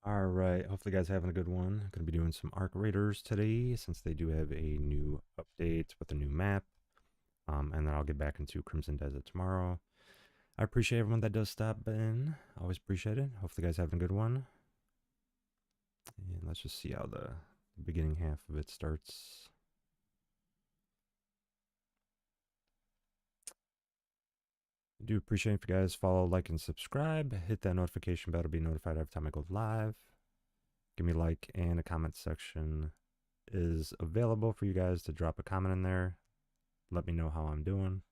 All right, hopefully you guys are having a good one. I'm going to be doing some Arc Raiders today since they do have a new update with a new map. And then I'll get back into Crimson Desert tomorrow. I appreciate everyone that does stop in. Always appreciate it. Hopefully you guys are having a good one. And let's just see how the beginning half of it starts. I do appreciate if you guys follow, like, and subscribe. Hit that notification bell to be notified every time I go live. Give me a like, and a comment section is available for you guys to drop a comment in there. Let me know how I'm doing.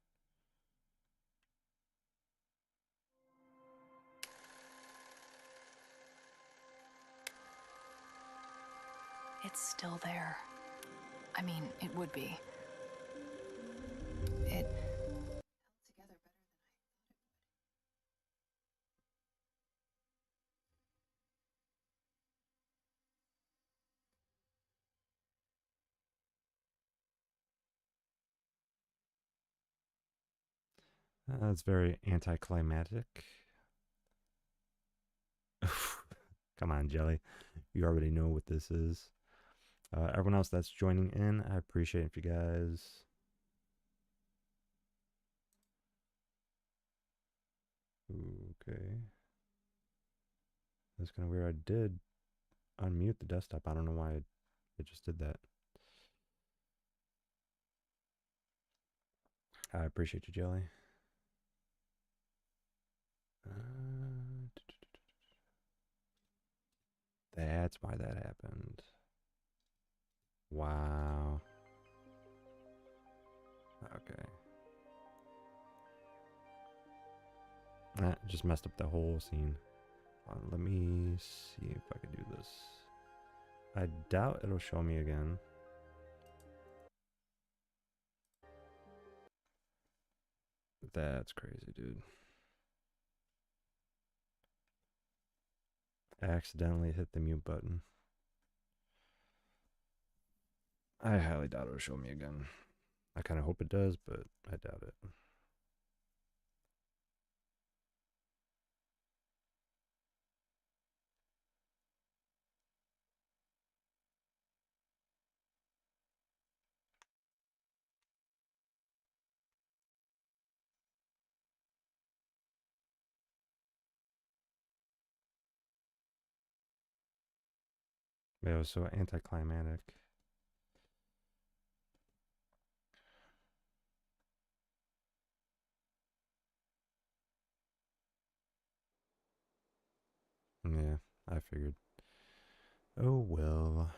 It's still there. I mean, it would be. It together better That's very anticlimactic. Come on, Jelly. You already know what this is. Everyone else that's joining in, I appreciate if you guys. Okay. That's kind of weird. I did unmute the desktop. I don't know why it just did that. I appreciate you, Jelly. That's why that happened. Wow. Okay. That just messed up the whole scene. Let me see if I can do this. I doubt it'll show me again. That's crazy, dude. I accidentally hit the mute button. I highly doubt it'll show me again. I kind of hope it does, but I doubt it. It was so anticlimactic. Yeah, I figured. Oh well.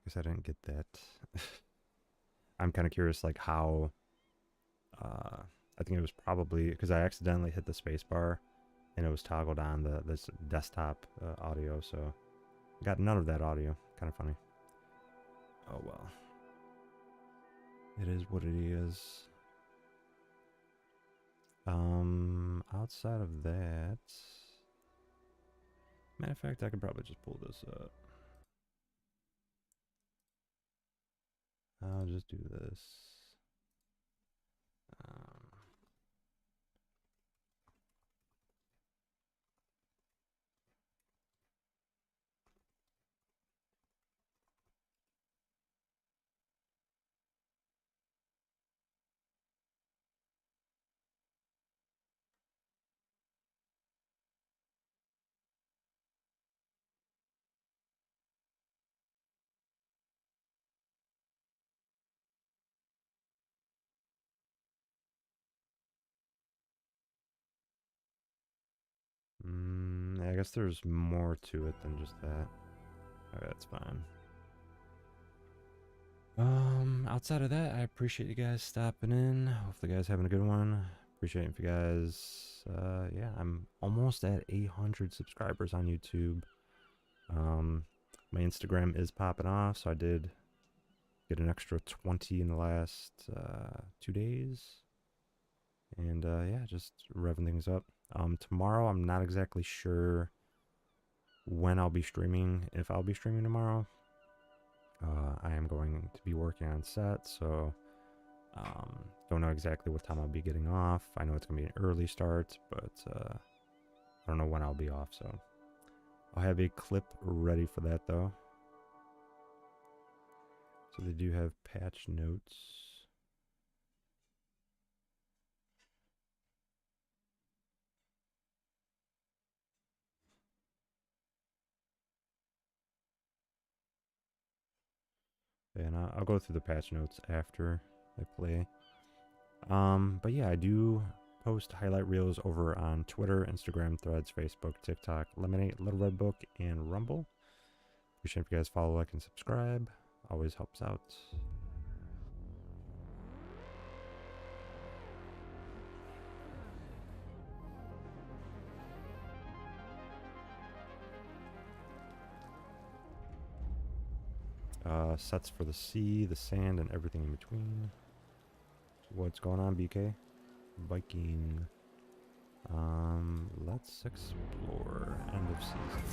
Guess I didn't get that. I'm kind of curious, like how. I think it was probably because I accidentally hit the space bar, and it was toggled on this desktop audio, so I got none of that audio. Kind of funny. Oh well. It is what it is. Outside of that, matter of fact, I could probably just pull this up. I'll just do this. Um, I guess there's more to it than just that. Okay, that's fine. Outside of that, I appreciate you guys stopping in. Hopefully, you guys having a good one. Appreciate if you guys. Yeah, I'm almost at 800 subscribers on YouTube. My Instagram is popping off, so I did get an extra 20 in the last 2 days. And yeah, just revving things up. Tomorrow, I'm not exactly sure when I'll be streaming, if I'll be streaming tomorrow. I am going to be working on set, so don't know exactly what time I'll be getting off. I know it's going to be an early start, but I don't know when I'll be off, so I'll have a clip ready for that though. So they do have patch notes. And I'll go through the patch notes after I play. But yeah, I do post highlight reels over on Twitter, Instagram, Threads, Facebook, TikTok, Lemonade, Little Red Book, and Rumble. Appreciate if you guys follow, like, and subscribe. Always helps out. Sets for the sea, the sand, and everything in between. What's going on, BK? Biking. Let's explore. End of season.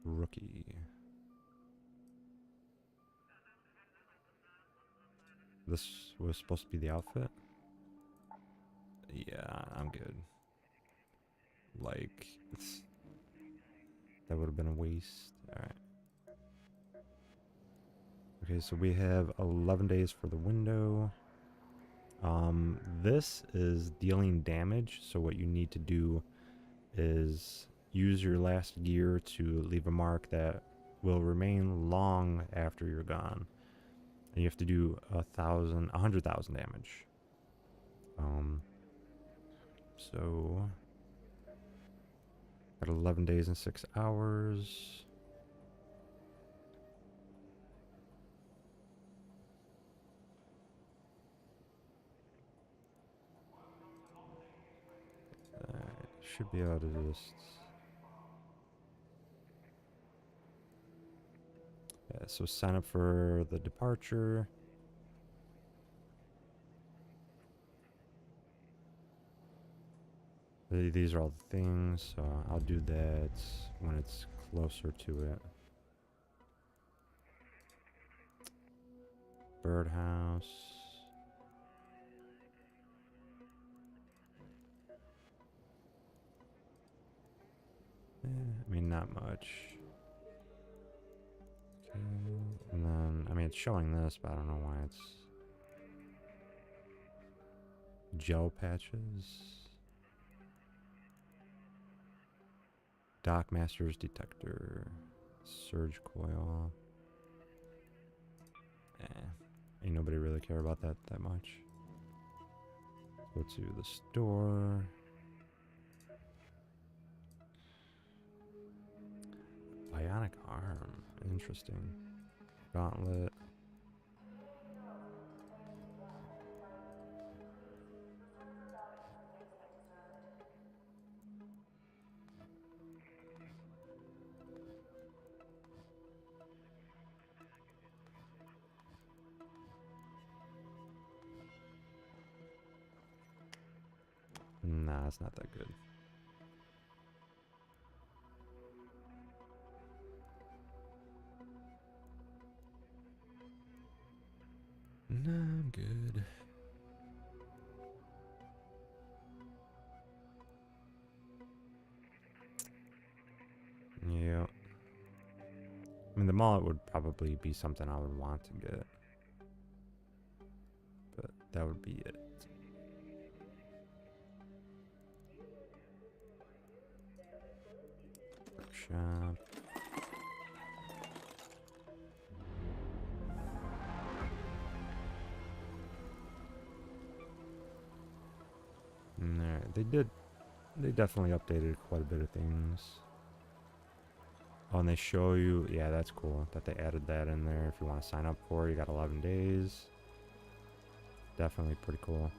Rookie. This was supposed to be the outfit? Yeah, I'm good. Like, that would have been a waste. Alright. Okay, so we have 11 days for the window. This is dealing damage, so what you need to do is use your last gear to leave a mark that will remain long after you're gone. And you have to do 100,000 damage. So got 11 days and 6 hours. Should be able to just... Yeah, so sign up for the departure. These are all the things, so I'll do that when it's closer to it. Birdhouse. I mean, not much. Okay, and then, I mean, it's showing this, but I don't know why it's... Gel patches. Dockmaster's detector. Surge coil. Ain't nobody really care about that much. Go to the store. Bionic arm. Interesting. Gauntlet. Nah, it's not that good. Nah, I'm good. Yeah. I mean, the mullet would probably be something I would want to get. But that would be it. Workshop. There, they definitely updated quite a bit of things. Oh, and they show you, yeah, that's cool that they added that in there. If you want to sign up for it, you got 11 days. Definitely pretty cool.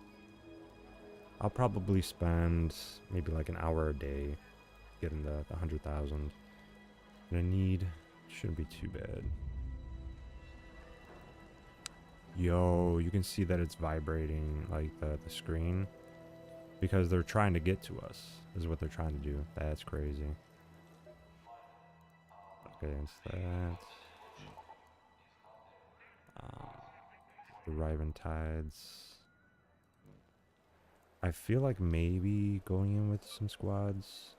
I'll probably spend maybe like an hour a day getting the 100,000 that I need. Shouldn't be too bad. Yo, you can see that it's vibrating, like the screen, because they're trying to get to us, is what they're trying to do. That's crazy. Okay, it's that. The Riven Tides. I feel like maybe going in with some squads.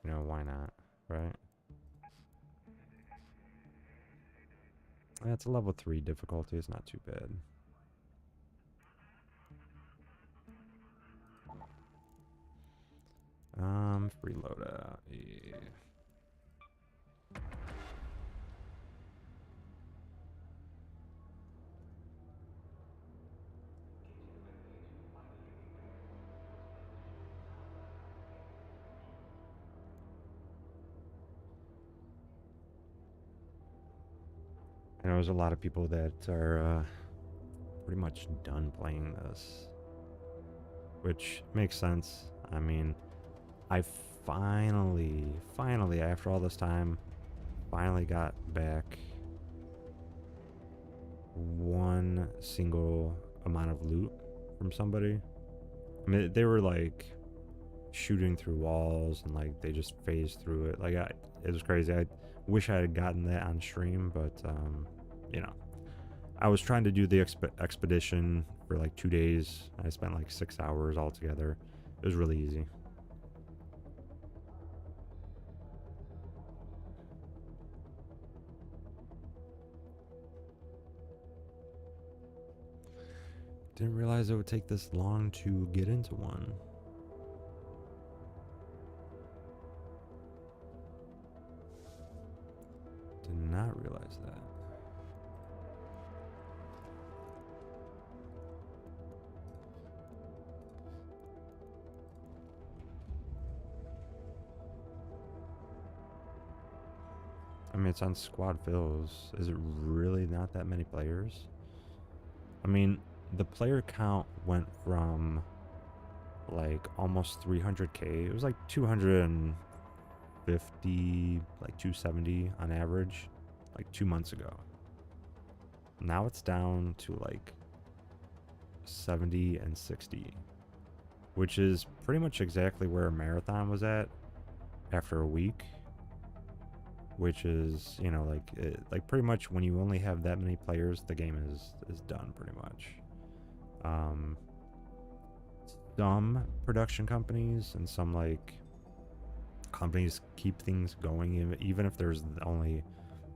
You know, why not, right? Yeah, it's a level 3 difficulty. It's not too bad. Free loadout. Yeah. I know there's a lot of people that are pretty much done playing this, which makes sense. I mean, I finally, after all this time, finally got back one single amount of loot from somebody. I mean, they were like shooting through walls and like they just phased through it. Like, it was crazy. I wish I had gotten that on stream, but you know, I was trying to do the expedition for like 2 days. I spent like 6 hours altogether. It was really easy. Didn't realize it would take this long to get into one. Did not realize that. I mean, it's on squad fills. Is it really not that many players? I mean, the player count went from like almost 300k. It was like 250, like 270 on average, like 2 months ago. Now it's down to like 70 and 60, which is pretty much exactly where a marathon was at after a week. Which is, you know, like pretty much when you only have that many players, the game is done pretty much. Some production companies and some like companies keep things going even if there's only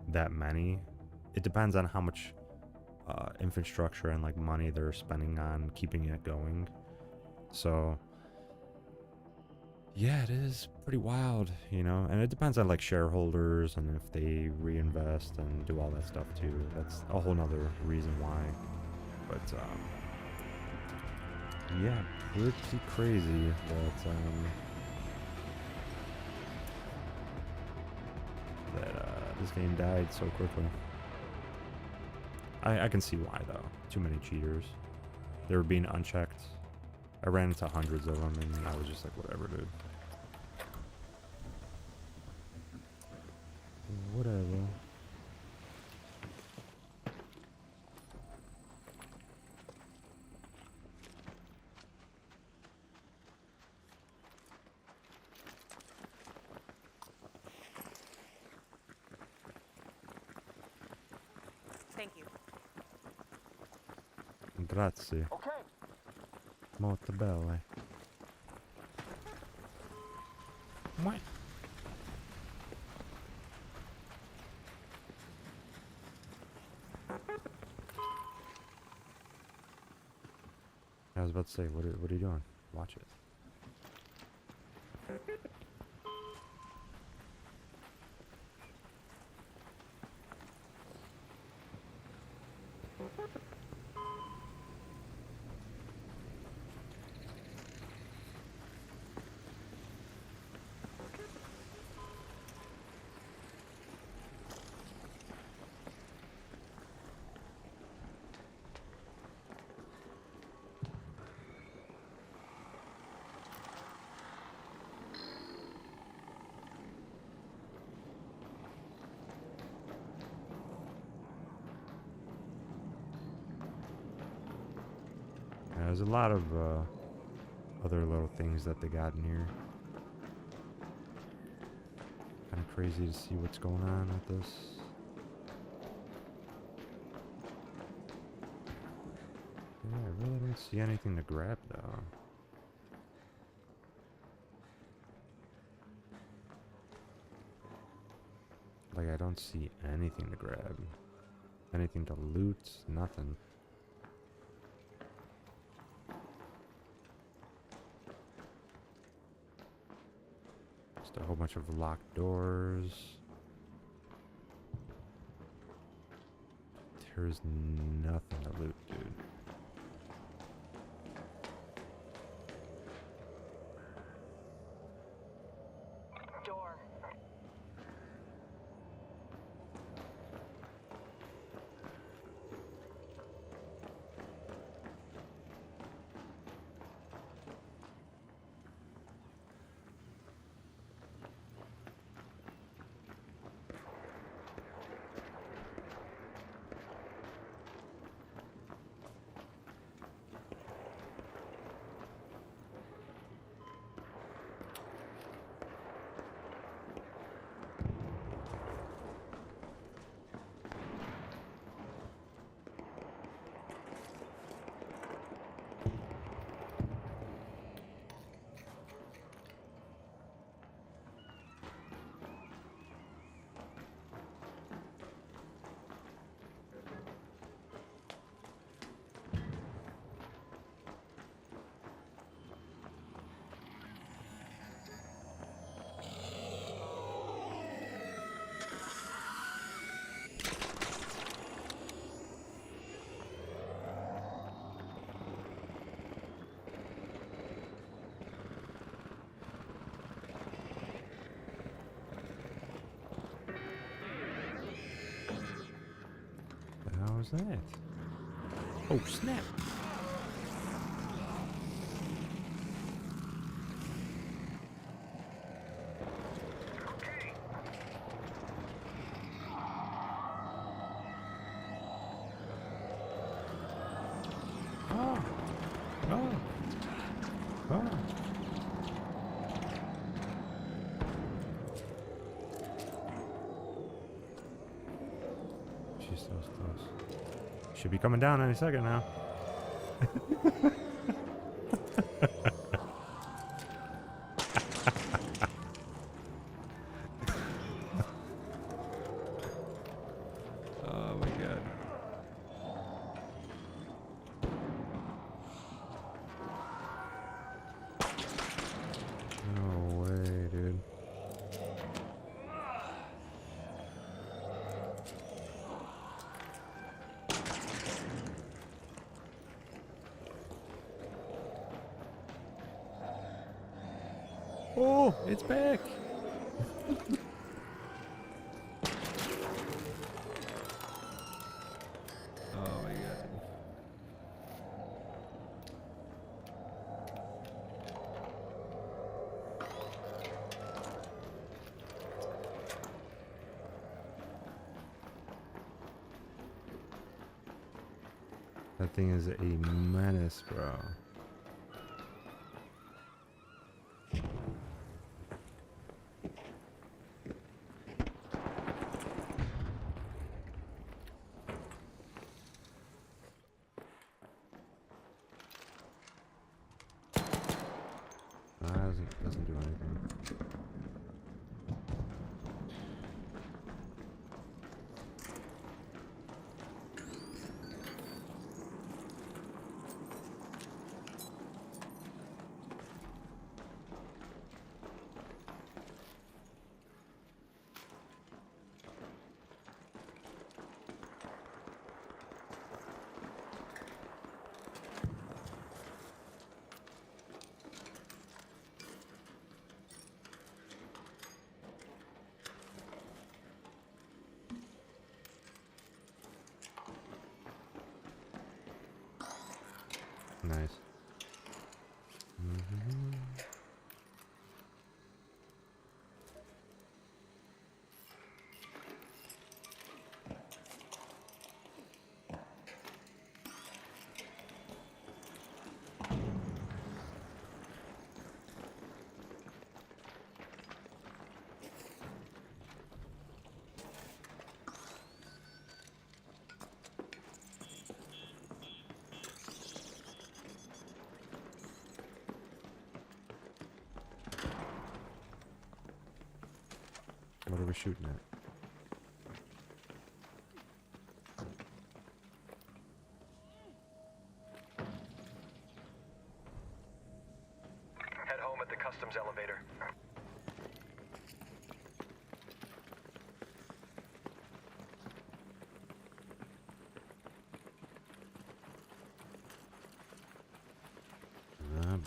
that many. It depends on how much infrastructure and like money they're spending on keeping it going. So yeah, it is pretty wild, you know, and it depends on like shareholders and if they reinvest and do all that stuff too. That's a whole nother reason why. But yeah, pretty crazy that this game died so quickly. I can see why though. Too many cheaters. They were being unchecked. I ran into hundreds of them and I was just like, whatever, dude. Whatever. Thank you. Grazie. Okay. Molto belle. What? I was about to say, what are you doing? Watch it. Yeah, there's a lot of other little things that they got in here. Kind of crazy to see what's going on with this. don't see anything to grab though. Like, I don't see anything to grab. Anything to loot, nothing. Just a whole bunch of locked doors. There's nothing to loot, dude. Door. How was that? Oh, snap! Oh! Oh! Oh! She's so close. Should be coming down any second now. Oh my god. No way, dude. Oh, it's back. Oh my god. That thing is a menace, bro. Doesn't do anything. Nice. was shooting at? Head home at the customs elevator. Ah, boy.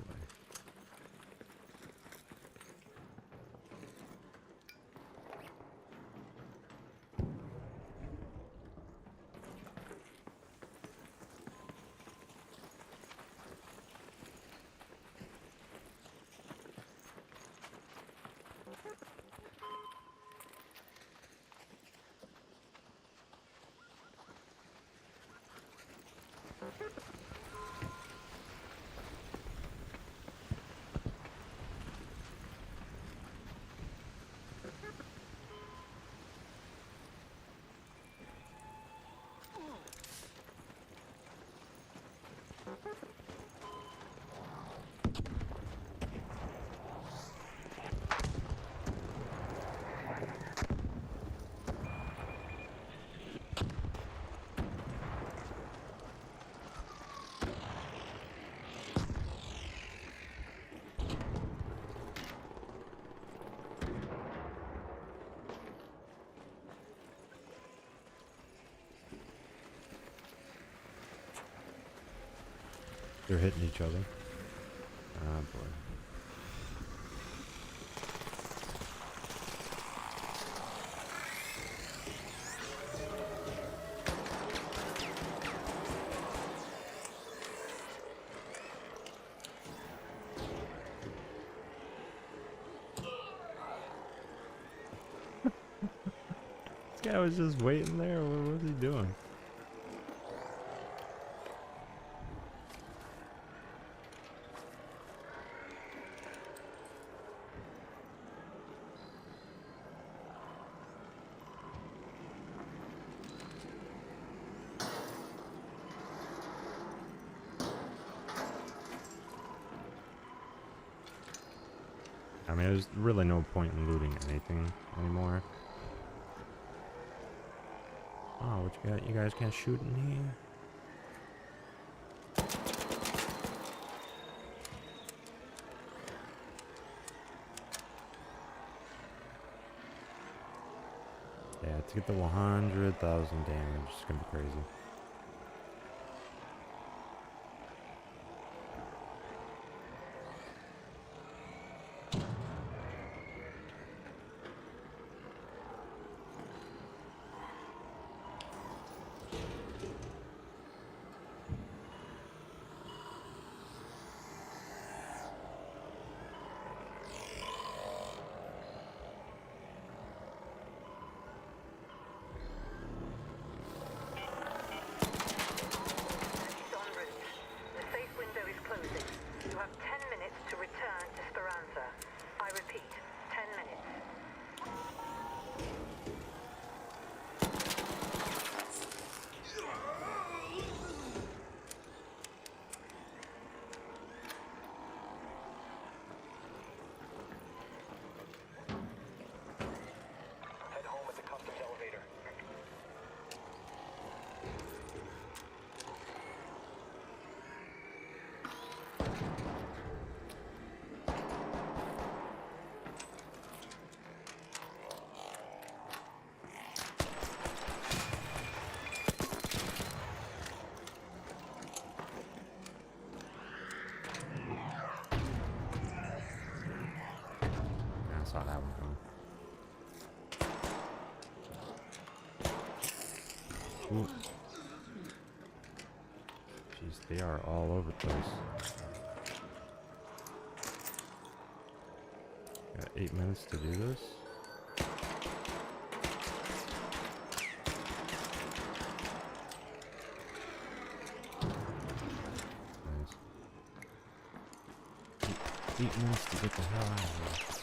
They're hitting each other. Ah, boy. This guy was just waiting there. What was he doing? I mean, there's really no point in looting anything anymore. Oh, what you got? You guys can't shoot in here? Yeah, to get the 100,000 damage, it's gonna be crazy. Saw that one coming. Ooh. Jeez, they are all over the place. Got 8 minutes to do this. Nice. 8 minutes to get the hell out of here.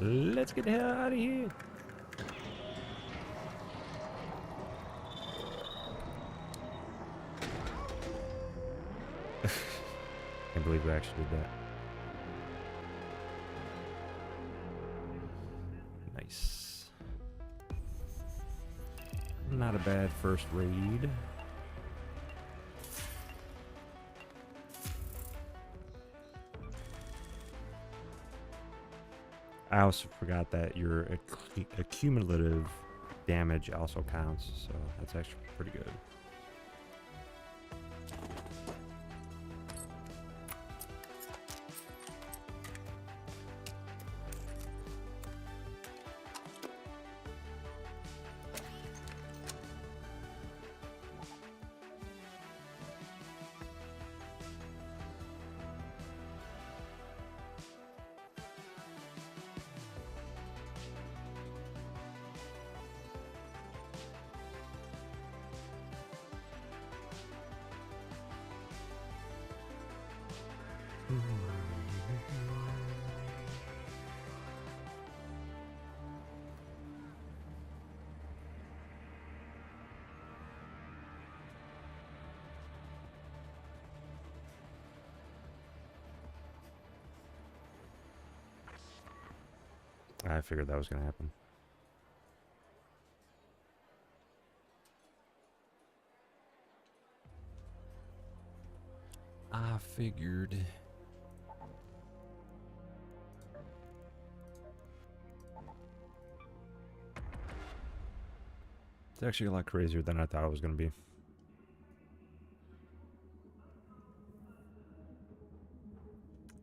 Let's get the hell out of here. Can't believe we actually did that. Nice. Not a bad first raid. I also forgot that your accumulative damage also counts, so that's actually pretty good. I figured that was going to happen. I figured. It's actually a lot crazier than I thought it was going to be.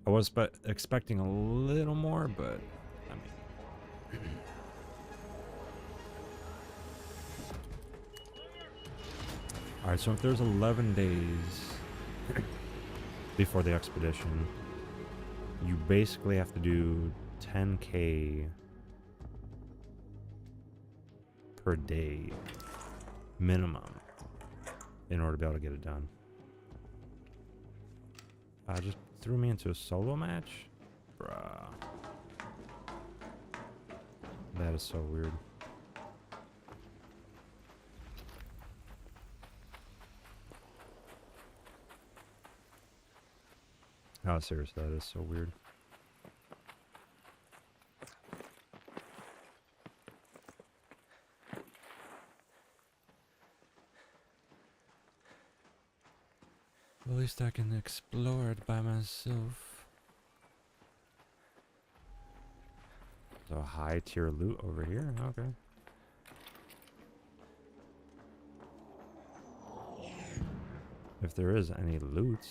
I was expecting a little more, but I mean. Alright, so if there's 11 days before the expedition, you basically have to do 10K per day minimum in order to be able to get it done. Just threw me into a solo match? Bruh. That is so weird. Oh, seriously, that is so weird. At least I can explore it by myself. So high tier loot over here, okay. If there is any loot.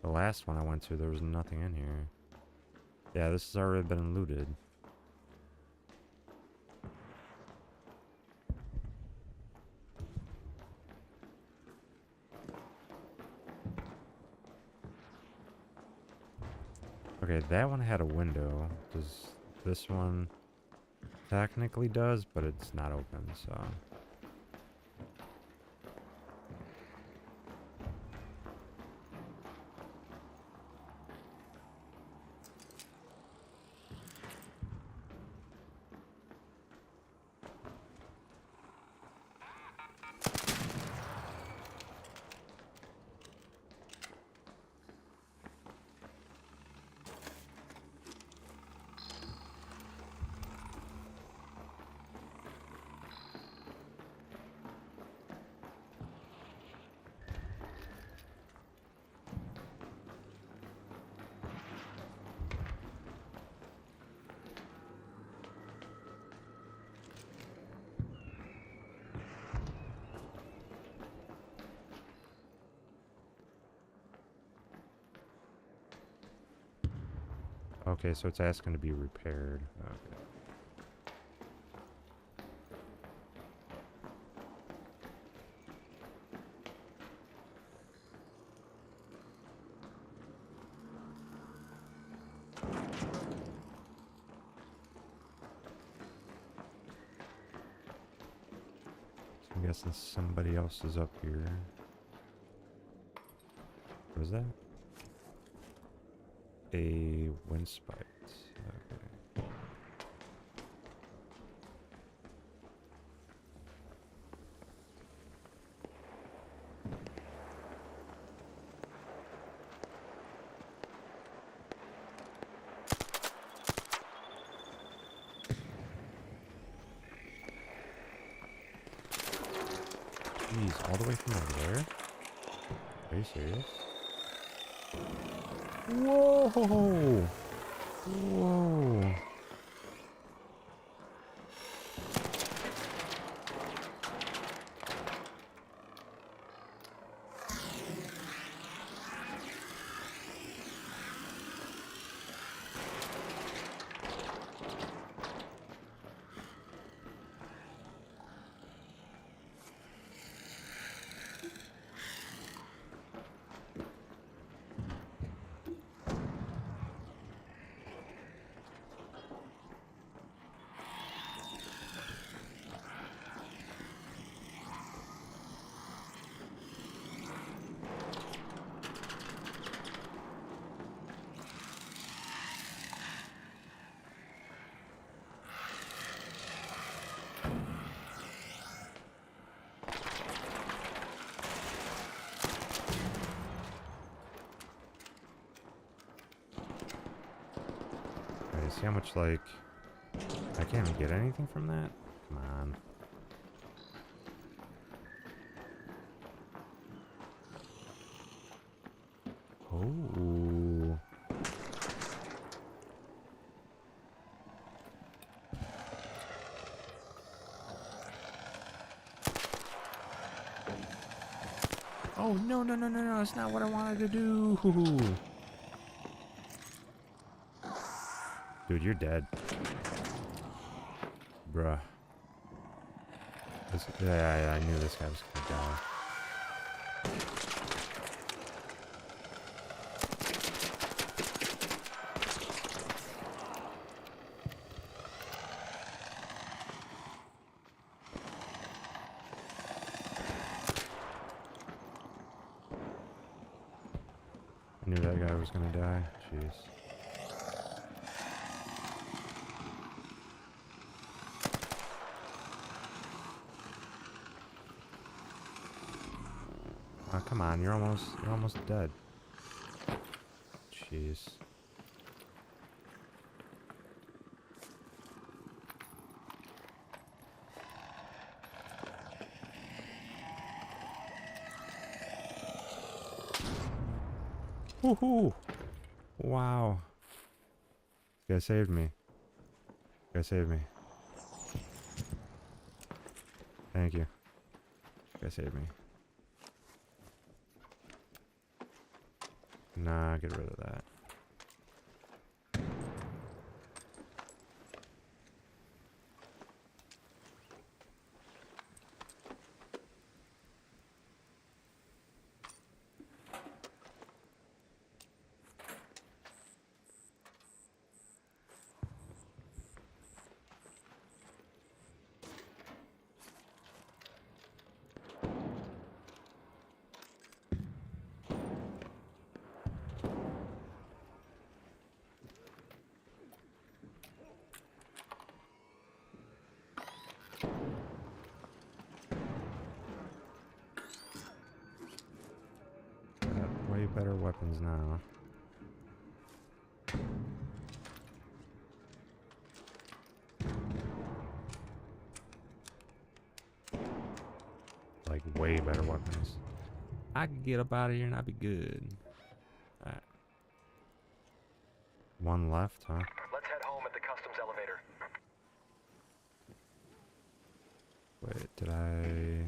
The last one I went to, there was nothing in here. Yeah, this has already been looted. Okay, that one had a window. Does this one technically does, but it's not open, so. Okay, so it's asking to be repaired. Okay. So I'm guessing somebody else is up here. What is that? A wind spite. Okay. Jeez, all the way from over there? Are you serious? Whoa! Whoa! See how much, like, I can't even get anything from that? Come on. Oh. Oh, no, no, no, no, no, that's not what I wanted to do. Dude, you're dead. Bruh. Yeah, I knew this guy was gonna die. I knew that guy was gonna die. Jeez. Oh, come on, you're almost dead. Jeez. Woohoo! Wow. You guys saved me. You guys saved me. Thank you. You guys saved me. Nah, get rid of that. Way better weapons now. Like, way better weapons. I could get up out of here and I'd be good. Alright. One left, huh? Let's head home at the customs elevator. Wait, did I...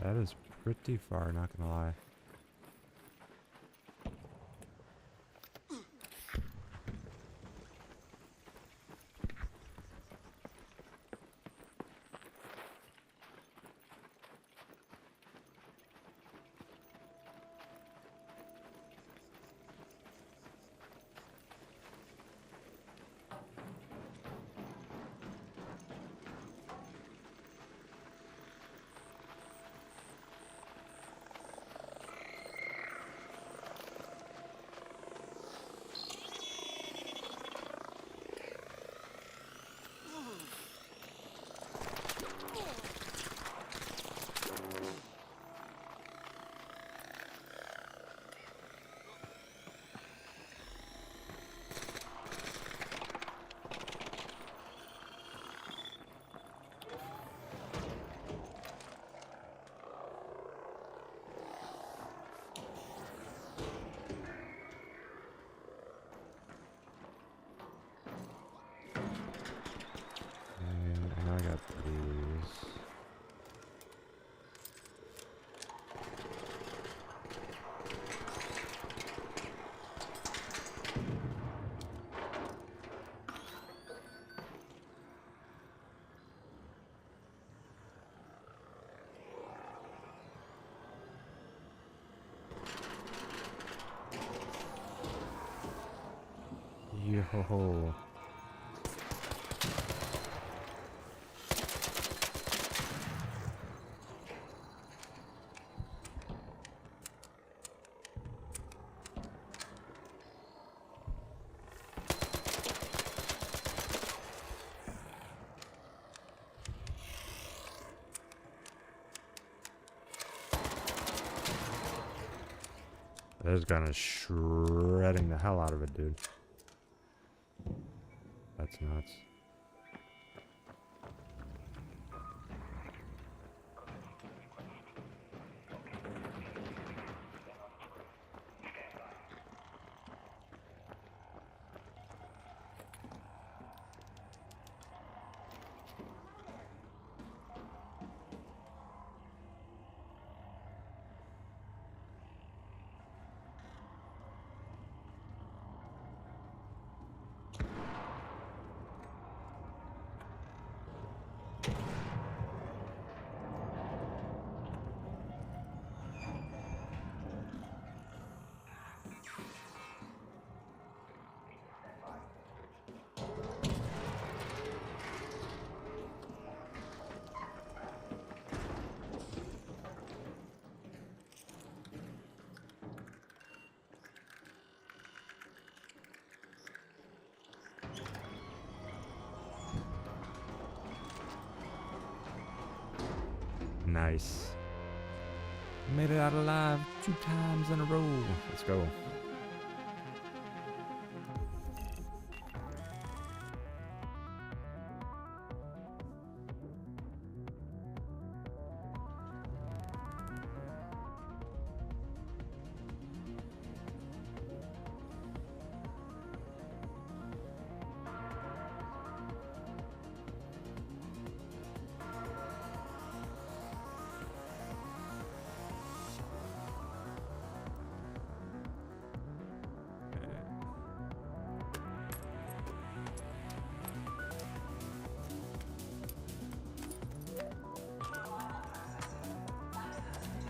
That is pretty far, not gonna lie. Yo ho ho. This gun is shredding the hell out of it, dude. That's nuts. Nice. Made it out alive 2 times in a row. Let's go.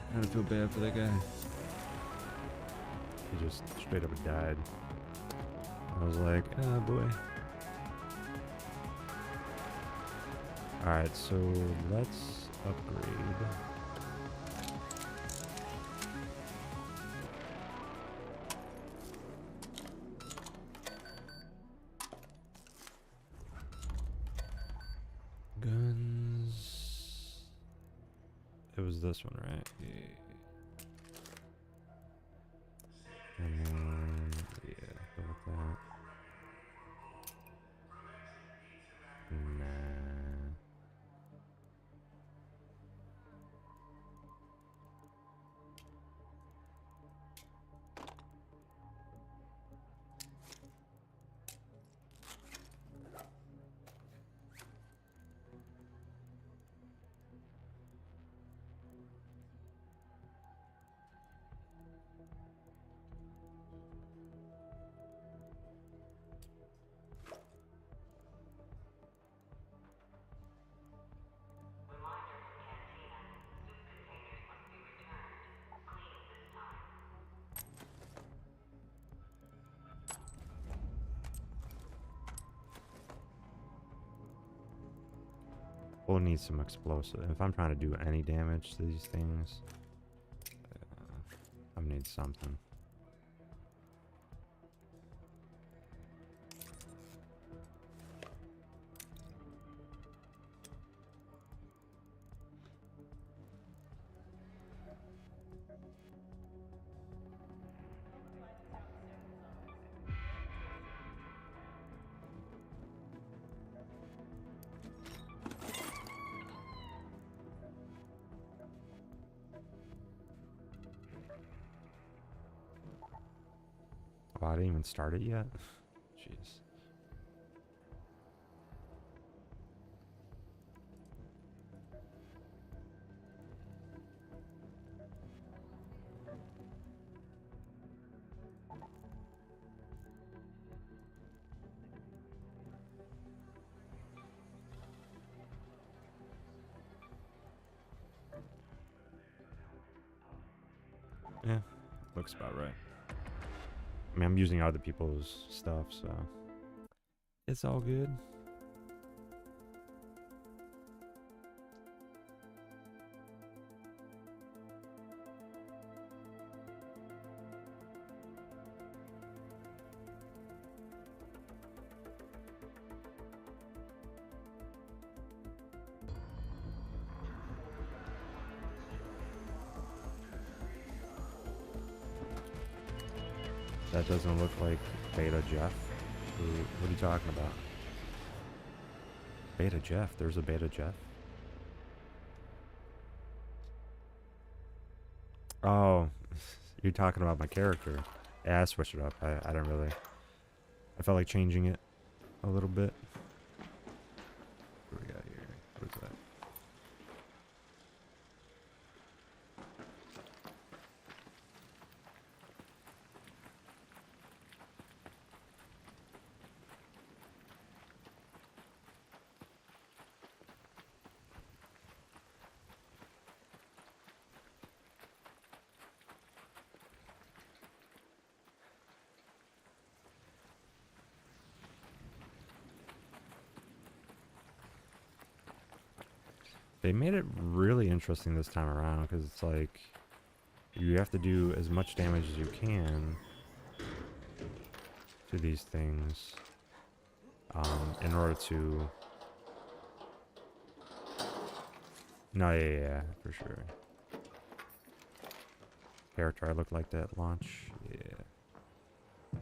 I don't feel bad for that guy. He just straight up died. I was like, oh boy. Alright, so let's upgrade. Guns. It was this one, right? Yeah. And then, yeah, go with that. Nah. We'll need some explosive. If I'm trying to do any damage to these things, I need something. Oh, I didn't even start it yet? Jeez. Yeah, looks about right. I mean, I'm using other people's stuff, so It's all good. That doesn't look like Beta Jeff. What are you talking about? Beta Jeff? There's a Beta Jeff? Oh, you're talking about my character. Yeah, I switched it up. I don't really... I felt like changing it a little bit. What do we got here? What is that? They made it really interesting this time around because it's like you have to do as much damage as you can to these things in order to... No, yeah, for sure. Character I look like that at launch. Yeah.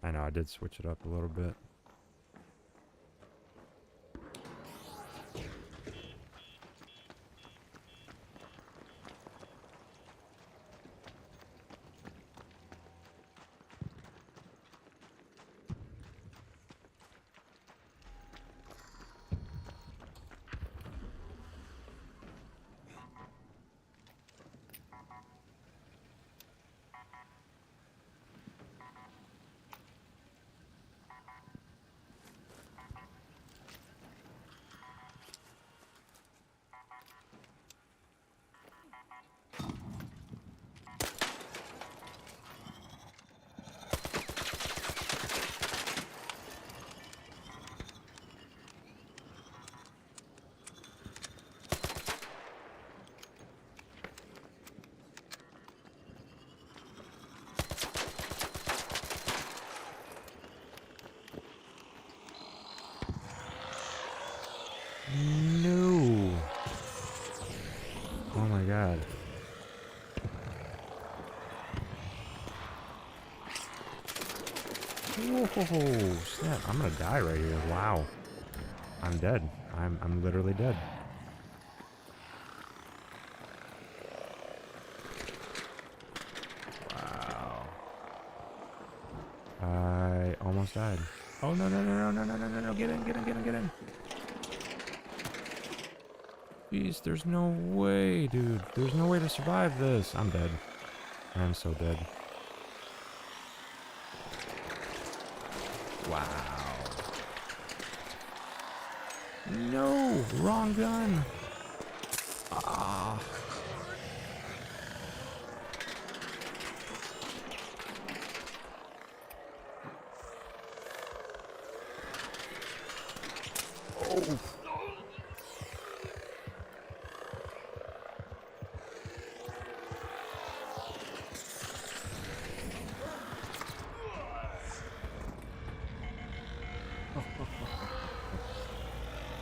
I know, I did switch it up a little bit. No. Oh my god. Whoa, snap. I'm gonna die right here. Wow. I'm dead. I'm literally dead. Wow. I almost died. Oh no no no no no no no no no! Get in! Get in! Get in! Get in! Jeez, there's no way, dude. There's no way to survive this. I'm dead. I'm so dead. Wow. No! Wrong gun! Ah. Oh!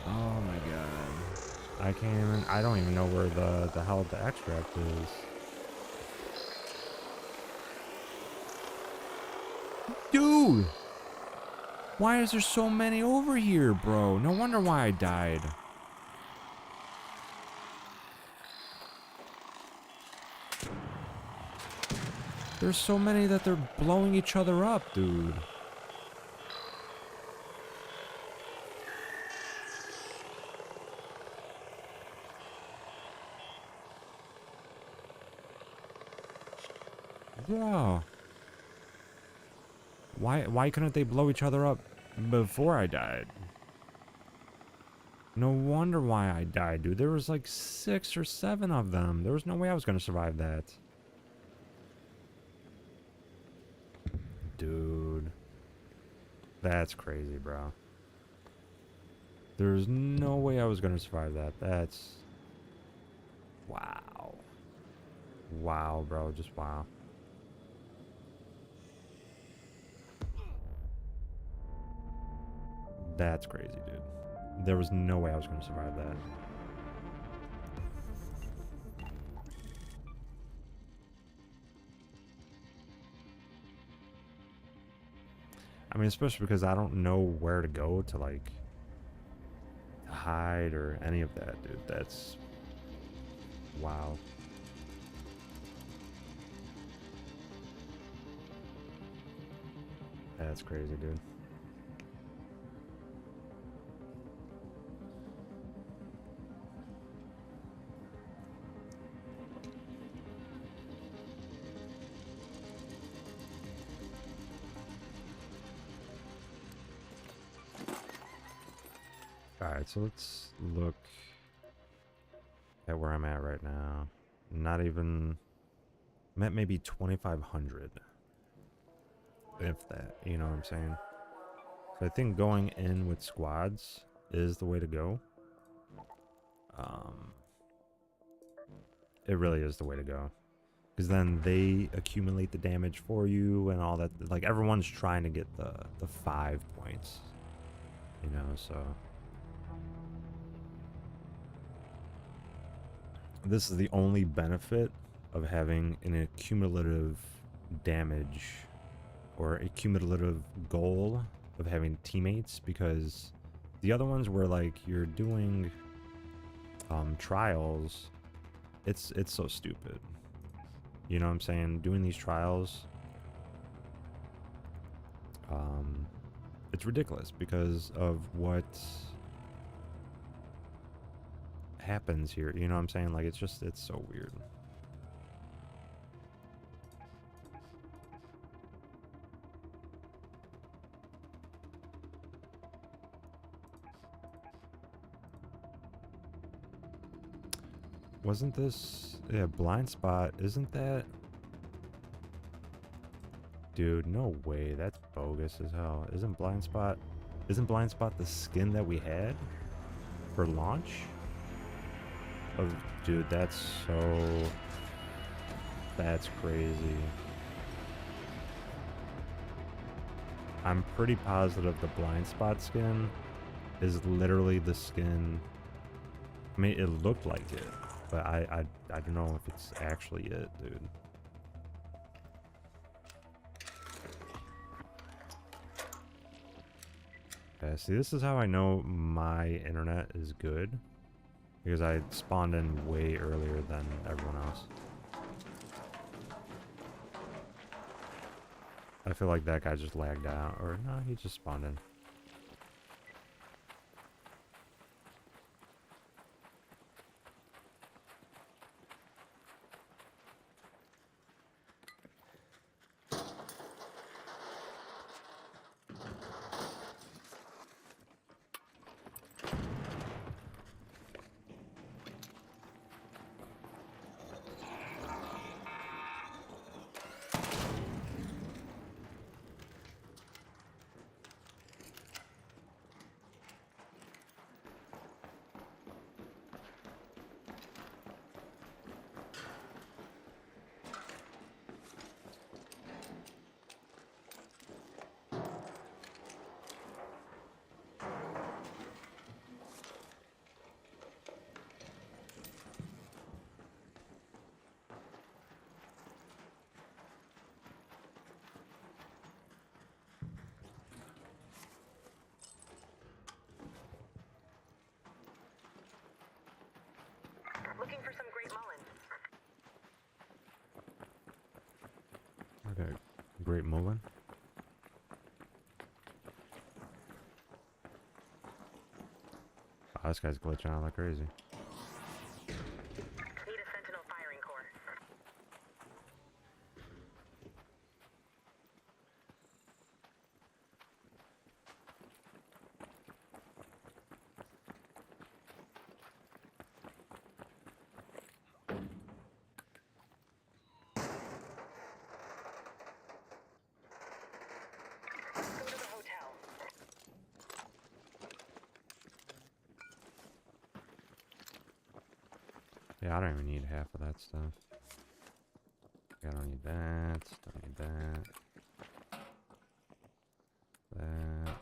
Oh my god. I can't even, I don't even know where the hell the extract is. Dude! Why is there so many over here, bro? No wonder why I died. There's so many that they're blowing each other up, dude. Bro. Why couldn't they blow each other up before I died? No wonder why I died, dude. There was like 6 or 7 of them. There was no way I was gonna survive that. Dude. That's crazy, bro. There's no way I was gonna survive that. That's... Wow. Wow, bro. Just wow. That's crazy, dude. There was no way I was gonna survive that. I mean, especially because I don't know where to go to, like, hide or any of that, dude. That's... Wow. That's crazy, dude. Alright, so let's look at where I'm at right now. Not even... I'm at maybe 2,500. If that, you know what I'm saying? So I think going in with squads is the way to go. It really is the way to go. Because then they accumulate the damage for you and all that. Like, everyone's trying to get the 5 points. You know, so... This is the only benefit of having an accumulative damage or a cumulative goal of having teammates, because the other ones where, like, you're doing trials, it's so stupid. You know what I'm saying? Doing these trials, it's ridiculous because of what happens here. You know what I'm saying? Like, it's so weird. Wasn't this... Yeah, blind spot. Isn't that... Dude, no way. That's bogus as hell. Isn't blind spot the skin that we had for launch? Oh, dude, that's crazy. I'm pretty positive the blind spot skin is literally the skin. I mean, it looked like it, but I don't know if it's actually it, dude. Yeah, see, this is how I know my internet is good. Because I spawned in way earlier than everyone else. I feel like that guy just lagged out. Or, no, he just spawned in. Looking for some great mullen. Okay, great moving. Oh, this guy's glitching out like crazy. Need a sentinel firing core. Go to the hotel. Yeah, I don't even need half of that stuff. Yeah, I don't need that. Don't need that. That.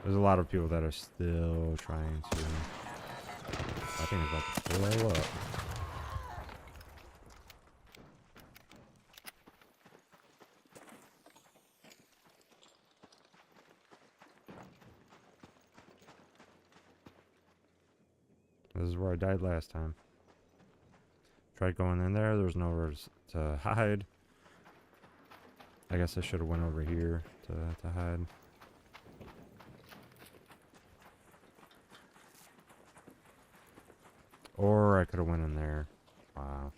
There's a lot of people that are still trying to. I think it's about to blow up. This is where I died last time. Tried going in there. There was nowhere to hide. I guess I should have went over here to hide. Or I could have went in there. Wow.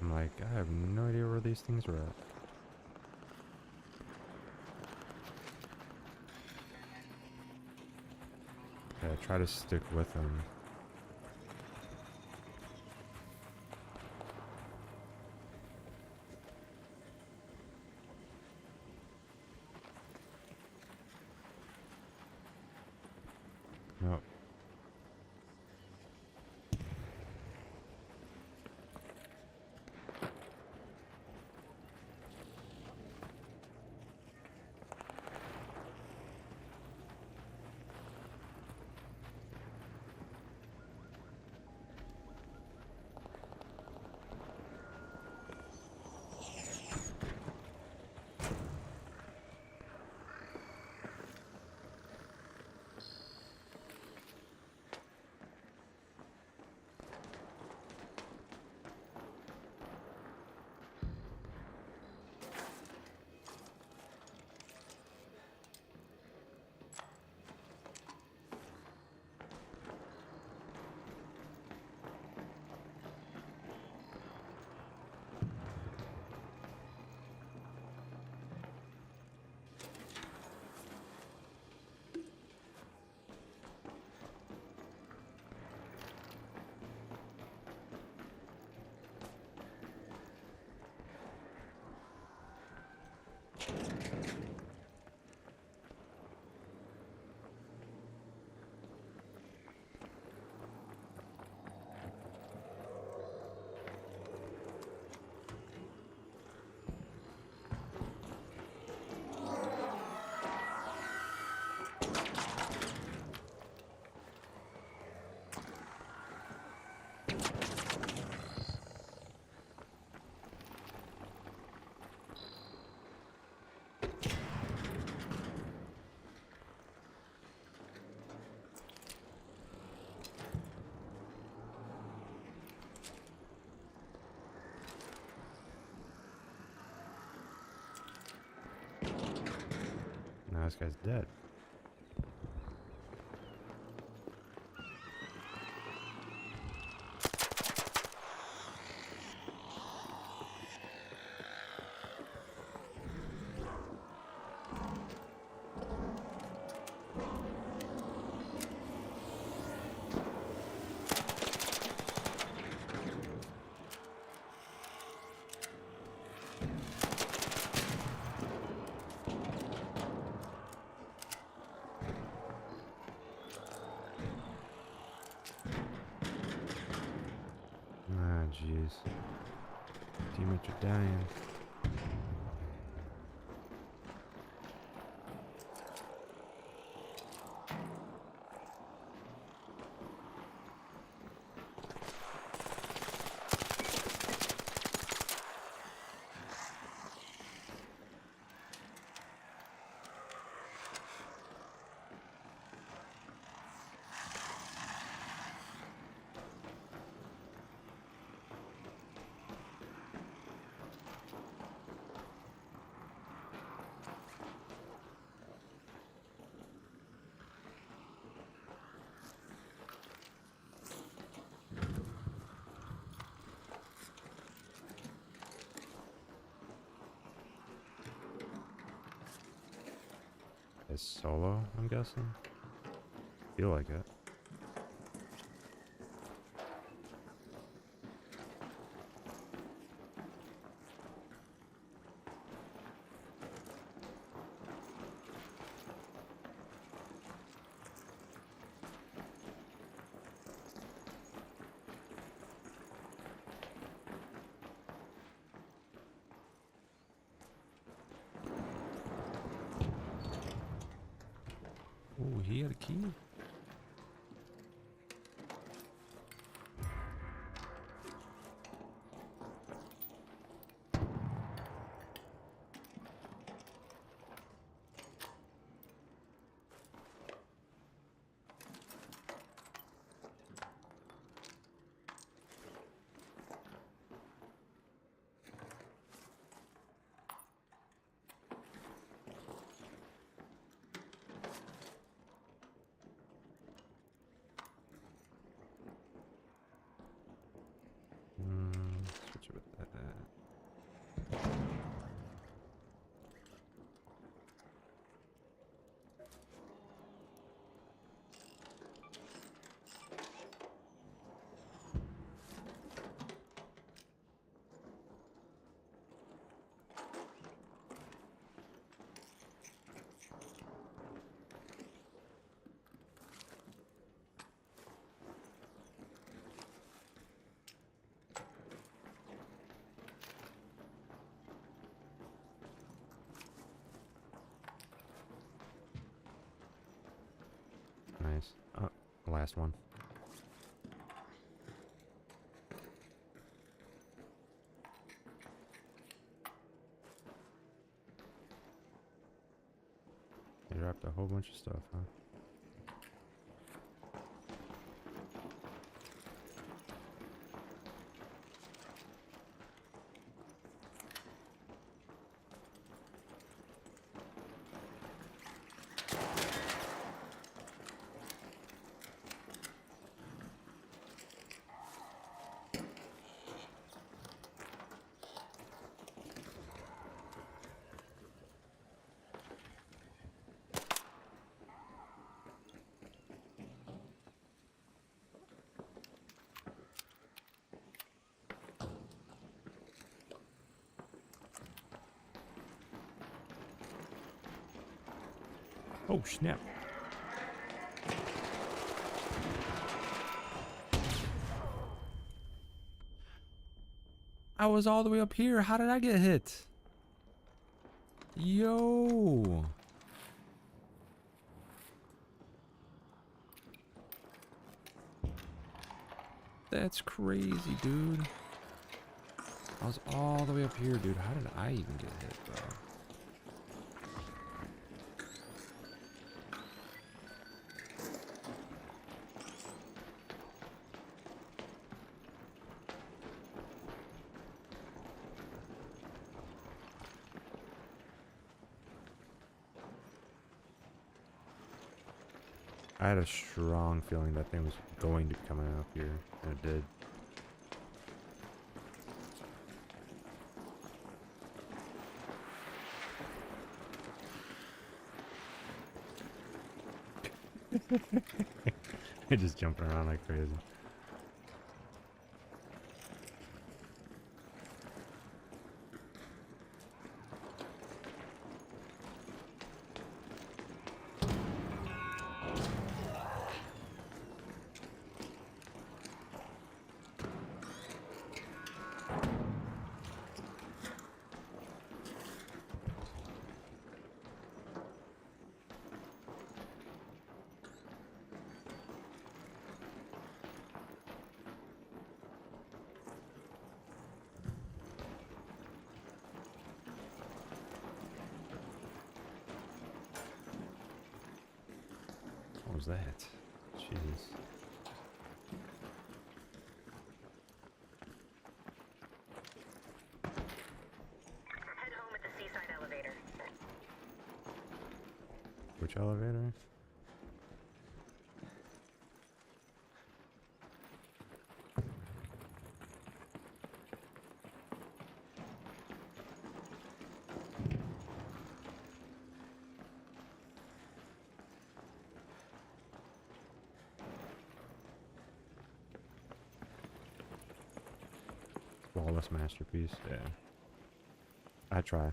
I'm like, I have no idea where these things are at. Okay, try to stick with them. Nope. Now this guy's dead. Ah, jeez. Teammates are dying. Is solo, I'm guessing? Feel like it. Oh, he had a key? Switch it with that. Nice. Oh, the last one. They dropped a whole bunch of stuff, huh? Oh, snap. I was all the way up here. How did I get hit? Yo. That's crazy, dude. I was all the way up here, dude. How did I even get hit, bro? I had a strong feeling that thing was going to come up here, and it did. It just jumping around like crazy. What was that? Jeez. Head home at the seaside elevator. Which elevator? flawless masterpiece. Yeah. I try.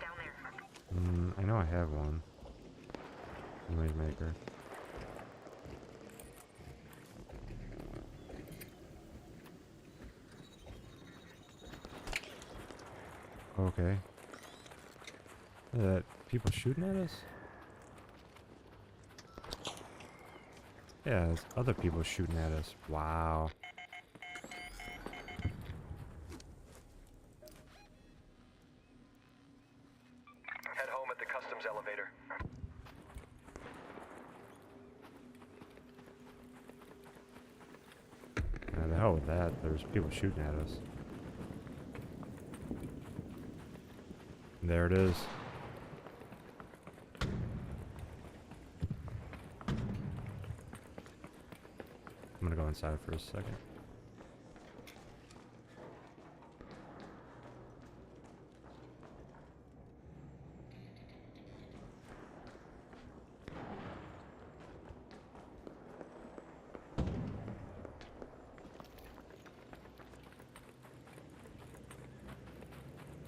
Down there. I know I have one. Noise maker. Okay. People shooting at us? Yeah, there's other people shooting at us. Wow. Head home at the customs elevator. Now, the hell with that. There's people shooting at us. There it is. I'm gonna go inside for a second.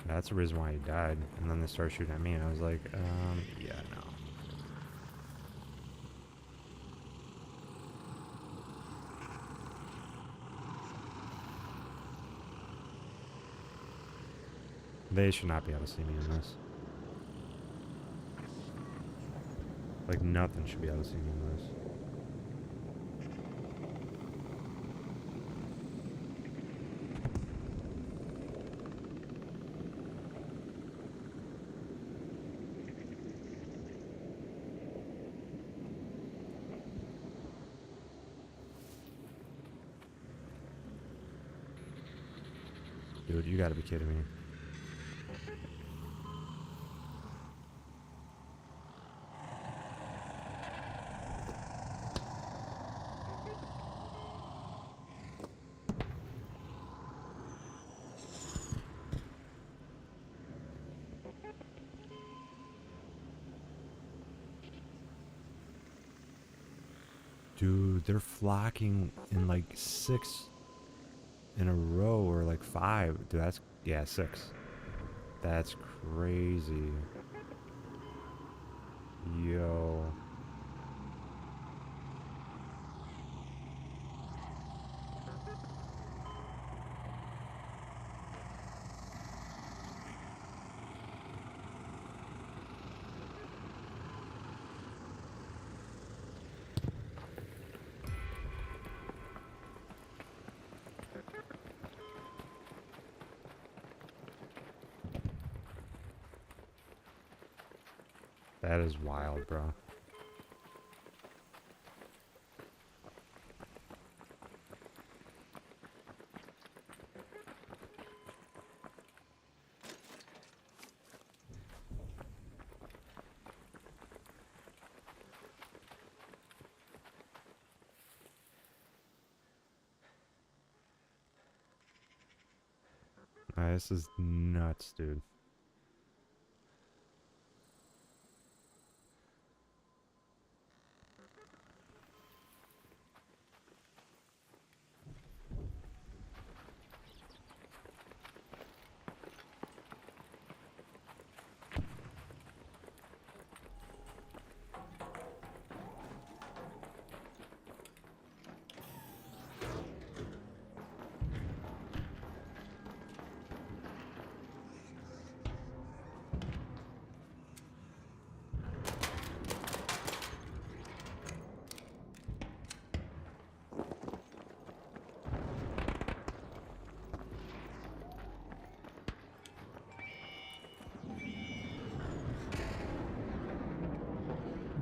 That's the reason why he died. And then they started shooting at me, and I was like, yeah, no. They should not be able to see me in this. Like, nothing should be able to see me in this. Dude, you gotta be kidding me. Dude, they're flocking in like 6 in a row, or like 5. Dude, that's, yeah, 6. That's crazy. Yo. That is wild, bro. This is nuts, dude.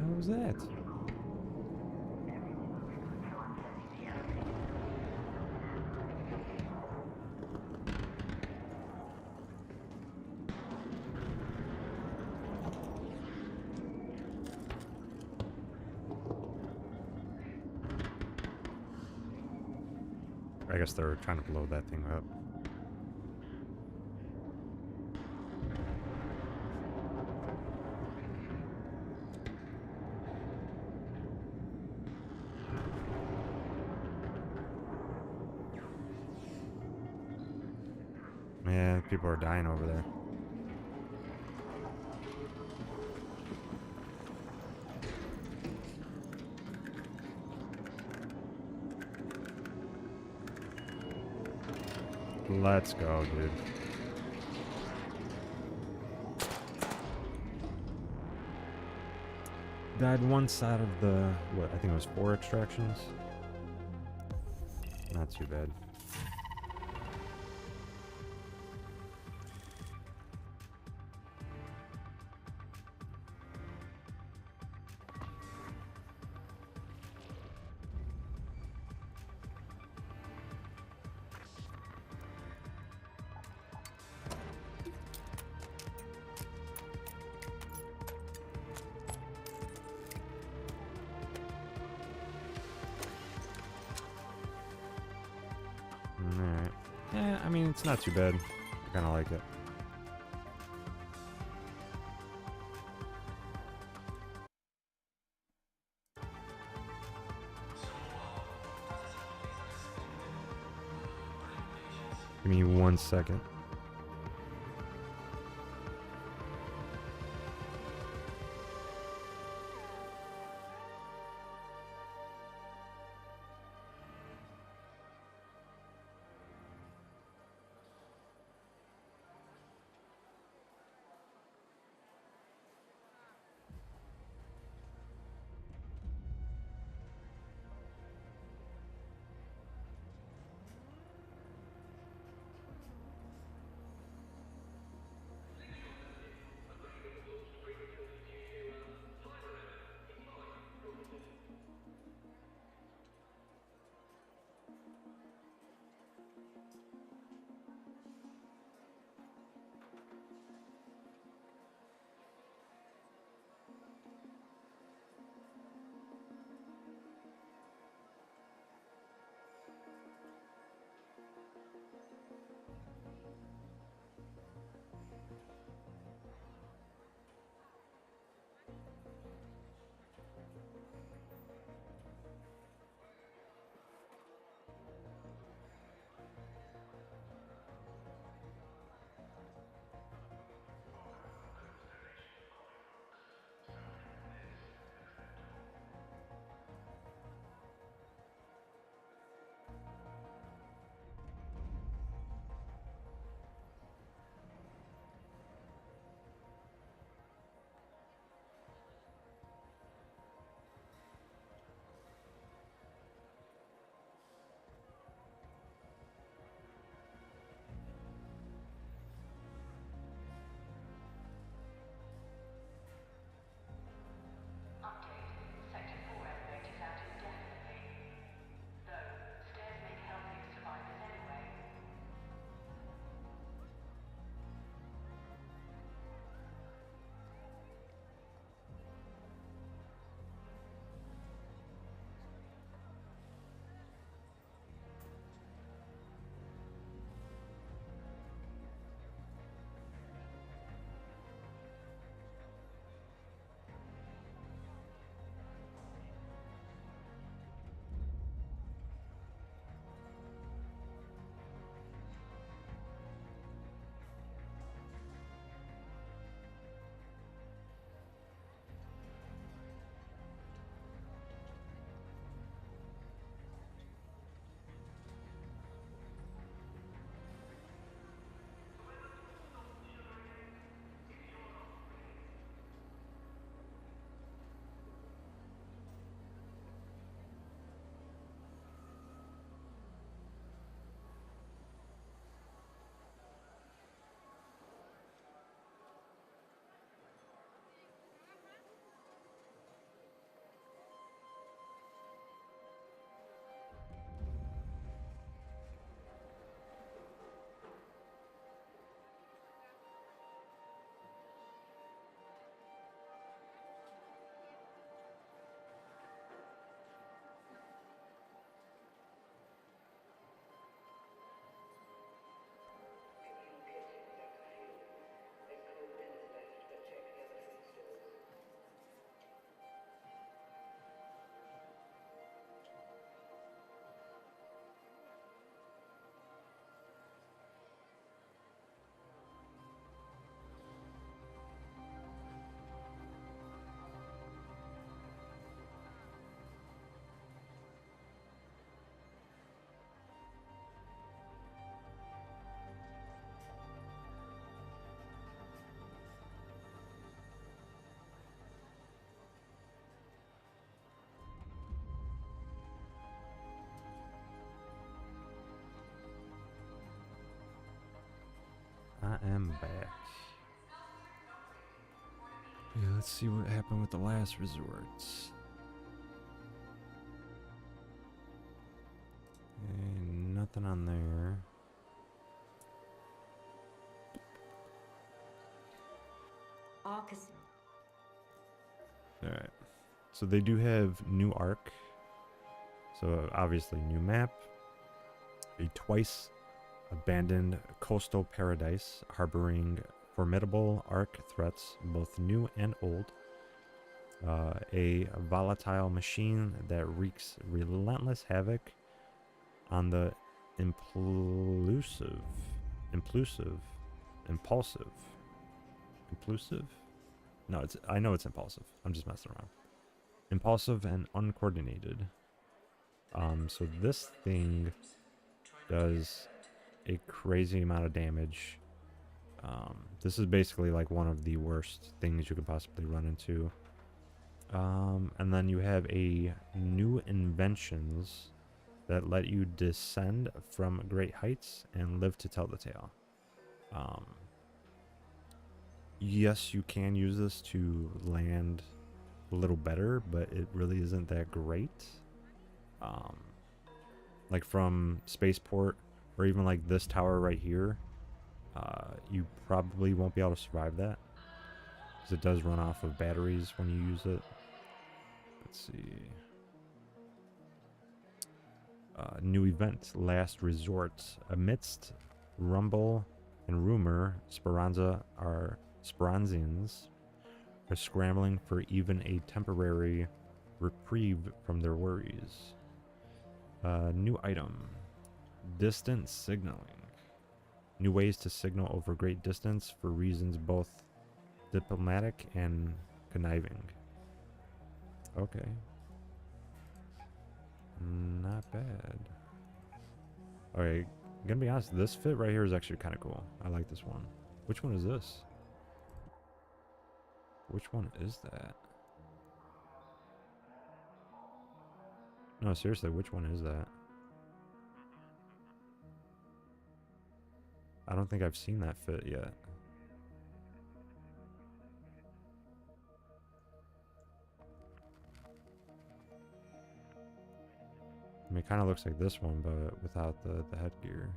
What was that? I guess they're trying to blow that thing up. people are dying over there. Let's go, dude. Died one side of the, what, I think it was 4 extractions. Not too bad. Alright. Yeah, I mean, it's not too bad. I kind of like it. Give me 1 second. back. Yeah, let's see what happened with the last resorts. Okay, nothing on there. Alright. So they do have new arc. So obviously new map. A twice abandoned coastal paradise harboring formidable arc threats, both new and old. A volatile machine that wreaks relentless havoc on the impulsive. No, I know it's impulsive. I'm just messing around. Impulsive and uncoordinated. So this thing does a crazy amount of damage. This is basically like one of the worst things you could possibly run into. And then you have a new inventions that let you descend from great heights and live to tell the tale. Yes, you can use this to land a little better, but it really isn't that great. Like from Spaceport, or even like this tower right here, you probably won't be able to survive that, because it does run off of batteries when you use it. Let's see. New event, Last Resort. Amidst rumble and rumor, Speranzians are scrambling for even a temporary reprieve from their worries. New item, distant signaling. New ways to signal over great distance for reasons both diplomatic and conniving. Okay. Not bad. Alright, I'm gonna be honest, this fit right here is actually kind of cool. I like this one. Which one is this? Which one is that? No, seriously, which one is that? I don't think I've seen that fit yet. I mean, it kind of looks like this one, but without the headgear.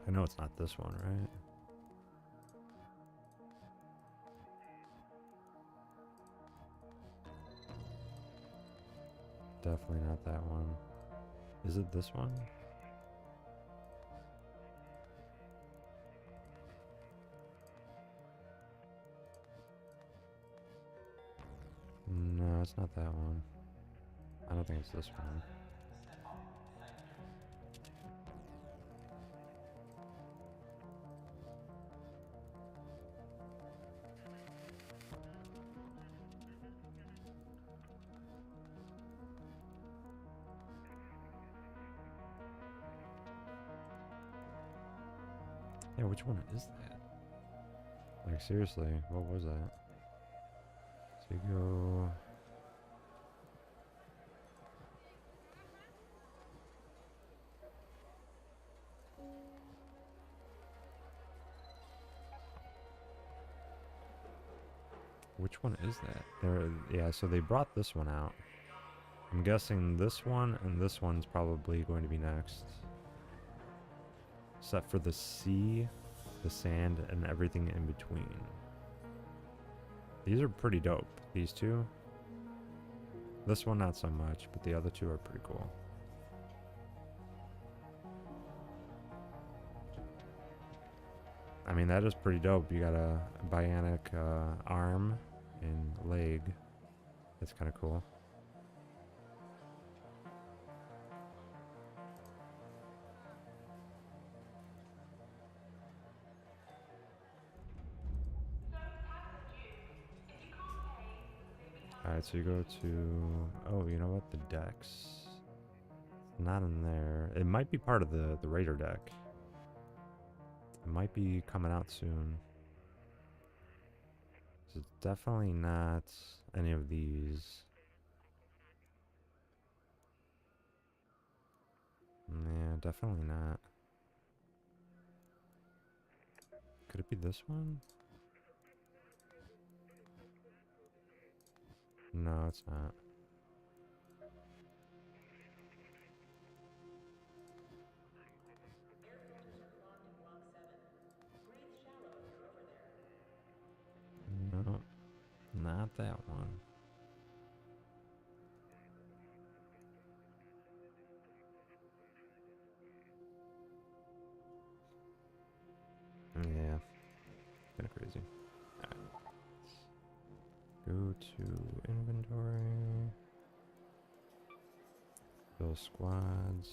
I know it's not this one, right? Definitely not that one. Is it this one? No, it's not that one. I don't think it's this one. Yeah, which one is that? Like, seriously, what was that? So you go... Which one is that? Yeah, so they brought this one out. I'm guessing this one and this one's probably going to be next. Except for the sea, the sand, and everything in between. These are pretty dope, these two. This one not so much, but the other two are pretty cool. I mean, that is pretty dope. You got a bionic arm and leg. That's kind of cool. Alright, so you go to... Oh, you know what? The decks. Not in there. It might be part of the Raider deck. It might be coming out soon. It's definitely not any of these. Yeah, definitely not. Could it be this one? No, it's not. No, not that one. Yeah, kind of crazy. Alright. Go to inventory. Fill squads.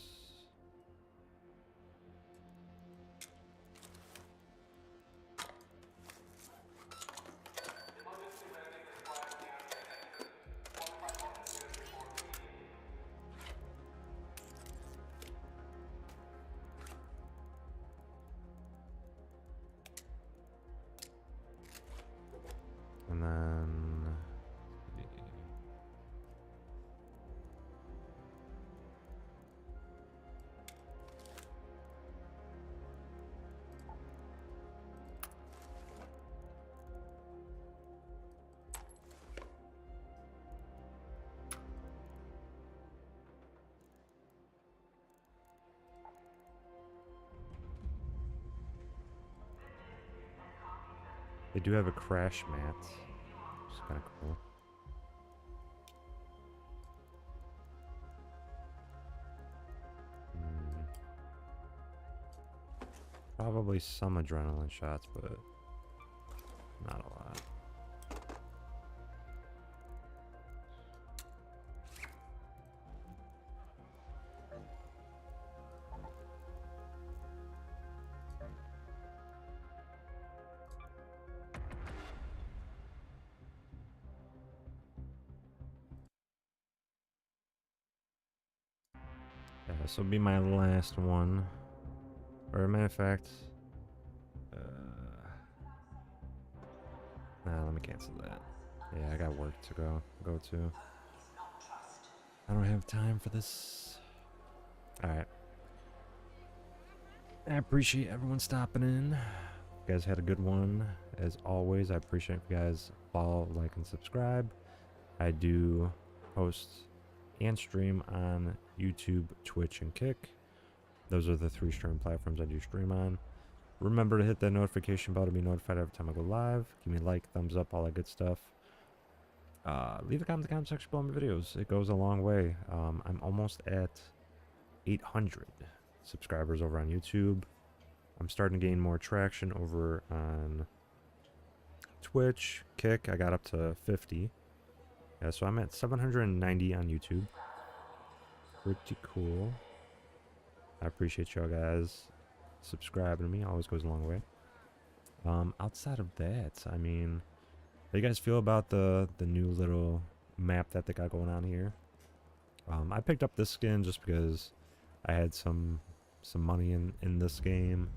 And then they do have a crash mat, which is kind of cool. Probably some adrenaline shots, but not a lot. Yeah, this will be my last one. Or a matter of fact, nah, let me cancel that. Yeah, I got work to go to. I don't have time for this. Alright. I appreciate everyone stopping in. You guys had a good one. As always, I appreciate you guys follow, like, and subscribe. I do post and stream on YouTube, Twitch, and Kick. Those are the 3 stream platforms I do stream on. Remember to hit that notification bell to be notified every time I go live. Give me a like, thumbs up, all that good stuff. Leave a comment in the comment section below my videos. It goes a long way. I'm almost at 800 subscribers over on YouTube. I'm starting to gain more traction over on Twitch, Kick. I got up to 50. Yeah, so I'm at 790 on YouTube. Pretty cool. I appreciate y'all guys subscribing to me. Always goes a long way. Outside of that, I mean, how do you guys feel about the new little map that they got going on here? I picked up this skin just because I had some money in this game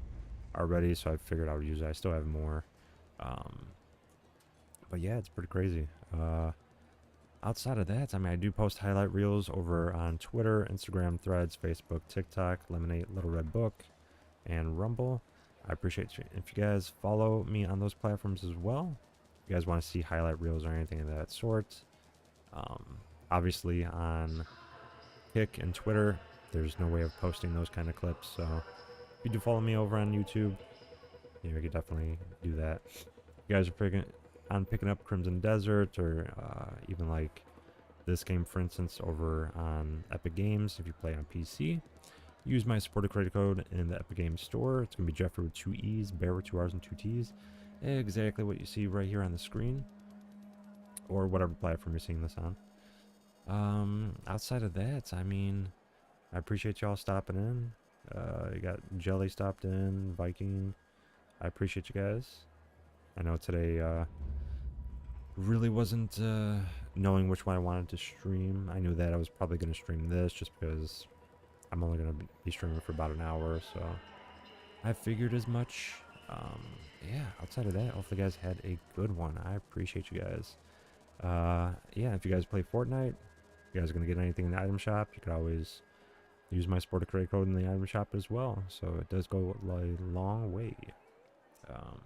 already, so I figured I would use it. I still have more. But yeah, it's pretty crazy. Outside of that, I mean, I do post highlight reels over on Twitter, Instagram, Threads, Facebook, TikTok, Lemonade, Little Red Book, and Rumble. I appreciate you if you guys follow me on those platforms as well. If you guys want to see highlight reels or anything of that sort. Obviously on Kick and Twitter, there's no way of posting those kind of clips, so if you do follow me over on YouTube, you know, you could definitely do that. If you guys are picking up Crimson Desert, or even like this game, for instance, over on Epic Games, if you play on PC, use my supported credit code in the Epic Games store. It's going to be Jeffree with 2 E's, Barrett with 2 R's and 2 T's. Exactly what you see right here on the screen, or whatever platform you're seeing this on. Outside of that, I mean, I appreciate y'all stopping in. You got Jelly stopped in, Viking. I appreciate you guys. I know today really wasn't knowing which one I wanted to stream. I knew that I was probably going to stream this just because I'm only going to be streaming for about an hour, so I figured as much. Yeah, outside of that, hopefully you guys had a good one. I appreciate you guys. Yeah, if you guys play Fortnite, you guys are going to get anything in the item shop, you could always use my supported credit code in the item shop as well, so it does go a long way. Um,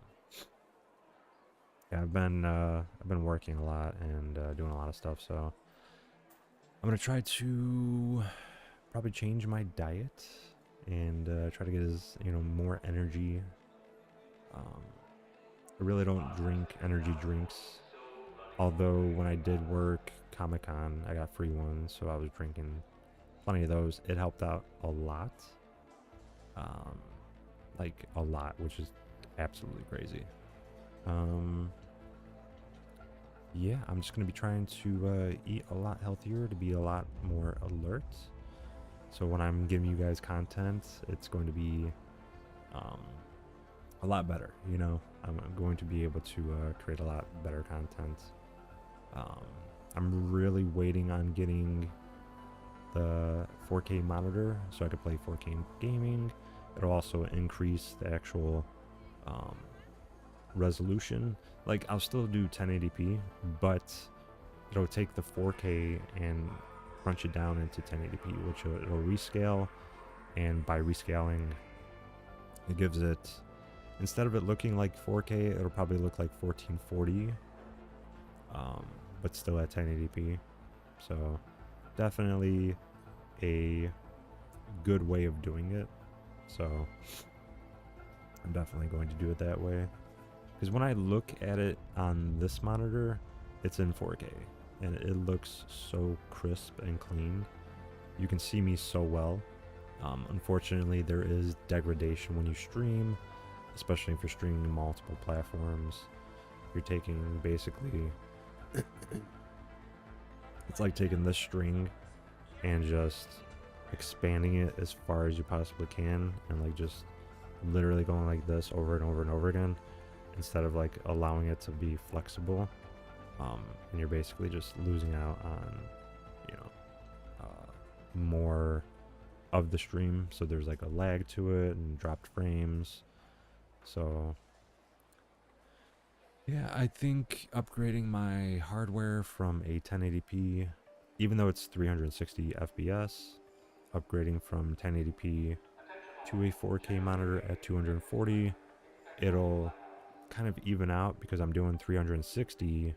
yeah, I've been working a lot and doing a lot of stuff, so I'm gonna try to probably change my diet and try to get as more energy. I really don't drink energy drinks, although when I did work Comic-Con, I got free ones, so I was drinking plenty of those. It helped out a lot, like a lot, which is absolutely crazy. Yeah, I'm just going to be trying to eat a lot healthier to be a lot more alert. So when I'm giving you guys content, it's going to be a lot better, I'm going to be able to create a lot better content. I'm really waiting on getting the 4K monitor so I could play 4K gaming. It'll also increase the actual resolution. Like, I'll still do 1080p, but it'll take the 4K and crunch it down into 1080p, which it'll rescale, and by rescaling, it gives it, instead of it looking like 4K, it'll probably look like 1440, but still at 1080p. So definitely a good way of doing it. So I'm definitely going to do it that way. Because when I look at it on this monitor, it's in 4K, and it looks so crisp and clean. You can see me so well. Unfortunately, there is degradation when you stream, especially if you're streaming multiple platforms. You're taking basically, it's like taking this string and just expanding it as far as you possibly can, and like just literally going like this over and over and over again, instead of like allowing it to be flexible. And you're basically just losing out on more of the stream, so there's like a lag to it and dropped frames. So yeah, I think upgrading my hardware from a 1080p, even though it's 360 FPS, upgrading from 1080p to a 4K monitor at 240, it'll kind of even out, because I'm doing 360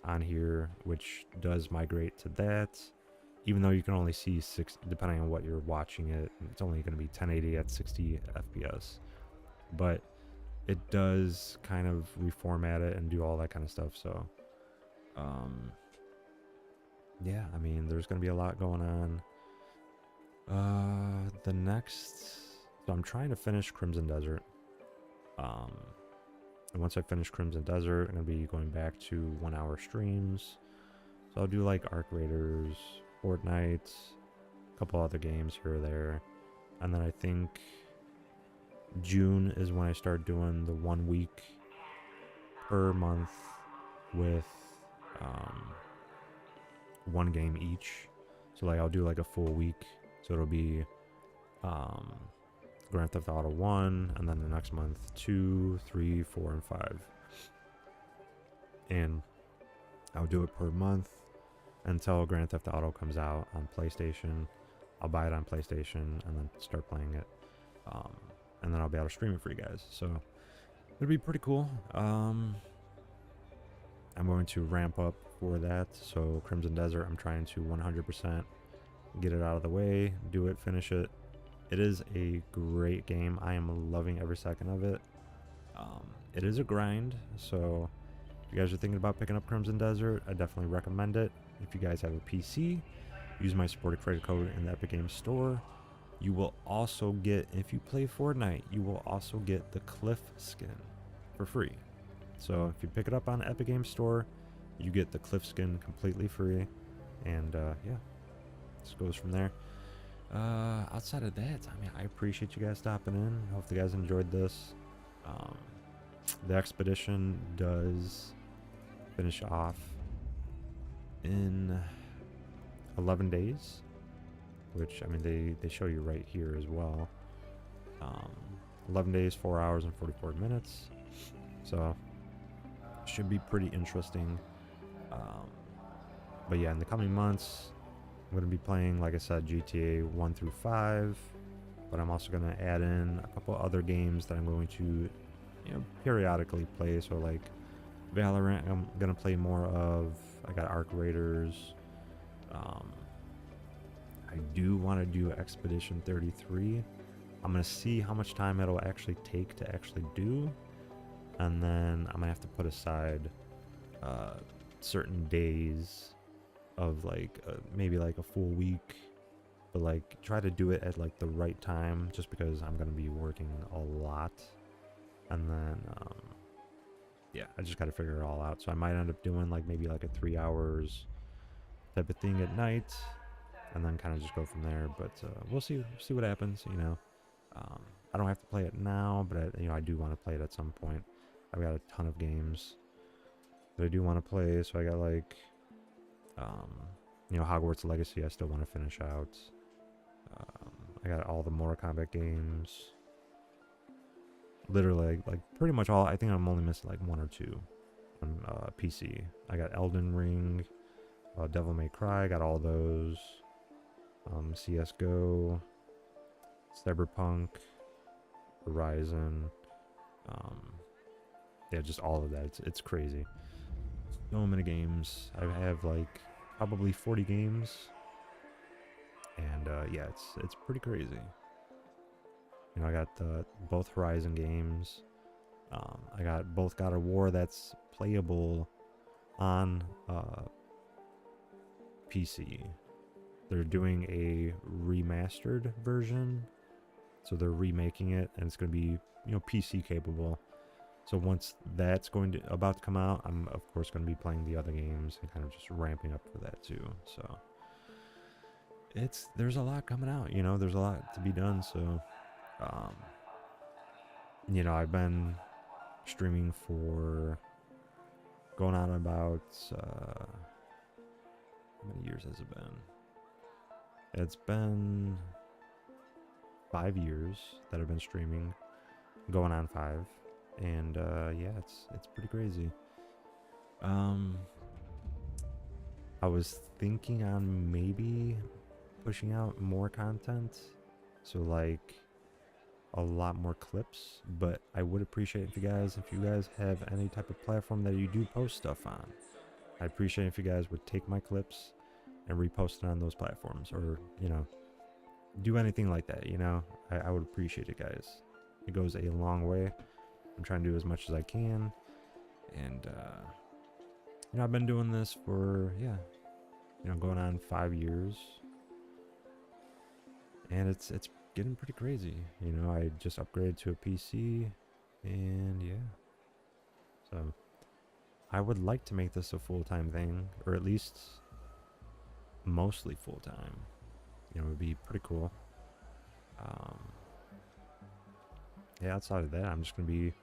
on here, which does migrate to that. Even though you can only see 6, depending on what you're watching it, it's only going to be 1080 at 60 FPS. But it does kind of reformat it and do all that kind of stuff. So, yeah, I mean, there's going to be a lot going on. So I'm trying to finish Crimson Desert. And once I finish Crimson Desert, I'm going to be going back to 1-hour streams. So I'll do like Arc Raiders, Fortnite, a couple other games here or there. And then I think June is when I start doing the 1 week per month with 1 game each. So like I'll do like a full week. So it'll be Grand Theft Auto 1, and then the next month 2, 3, 4, and 5. And I'll do it per month until Grand Theft Auto comes out on PlayStation. I'll buy it on PlayStation and then start playing it. And then I'll be able to stream it for you guys. So it'll be pretty cool. I'm going to ramp up for that. So Crimson Desert, I'm trying to 100% get it out of the way, do it, finish it. It is a great game. I am loving every second of it. It is a grind, so if you guys are thinking about picking up Crimson Desert, I definitely recommend it. If you guys have a PC, use my supported credit code in the Epic Games Store. You will also get, if you play Fortnite, you will also get the Cliff skin for free. So if you pick it up on the Epic Games Store, you get the Cliff skin completely free. And yeah, this goes from there. Outside of that, I mean, I appreciate you guys stopping in. Hope you guys enjoyed this. The expedition does finish off in 11 days, which, I mean, they show you right here as well. 11 days, 4 hours, and 44 minutes. So should be pretty interesting. But yeah, in the coming months, I'm going to be playing, like I said, GTA 1 through 5, but I'm also going to add in a couple other games that I'm going to periodically play. So like Valorant, I'm gonna play more of. I got Arc Raiders. I do want to do Expedition 33. I'm gonna see how much time it'll actually take to actually do, and then I'm gonna have to put aside certain days of like maybe like a full week, but like try to do it at like the right time, just because I'm gonna be working a lot. And then yeah, I just gotta figure it all out. So I might end up doing like maybe like a 3 hours type of thing at night, and then kind of just go from there. But we'll see what happens. I don't have to play it now, but I do want to play it at some point. I've got a ton of games that I do want to play. So I got like Hogwarts Legacy I still want to finish out. I got all the Mortal Kombat games. Literally, like pretty much all. I think I'm only missing like 1 or 2 on PC. I got Elden Ring, Devil May Cry. I got all those. CS:GO, Cyberpunk, Horizon. Yeah, just all of that. It's crazy. So many games. I have like probably 40 games, and yeah, it's pretty crazy. I got both Horizon games. I got both God of War that's playable on PC. They're doing a remastered version, so they're remaking it, and it's going to be PC capable. So once that's about to come out, I'm of course going to be playing the other games and kind of just ramping up for that too. So there's a lot coming out. There's a lot to be done. So I've been streaming for going on about how many years has it been? It's been 5 years that I've been streaming, going on 5, and yeah, it's pretty crazy. I was thinking on maybe pushing out more content, so like a lot more clips, but I would appreciate if you guys have any type of platform that you do post stuff on. I appreciate if you guys would take my clips and repost it on those platforms, or do anything like that. I would appreciate it, guys. It goes a long way. I'm trying to do as much as I can, and I've been doing this for going on 5 years, and it's getting pretty crazy. I just upgraded to a PC, and yeah, so I would like to make this a full-time thing, or at least mostly full-time. It would be pretty cool. Yeah, outside of that, I'm just gonna be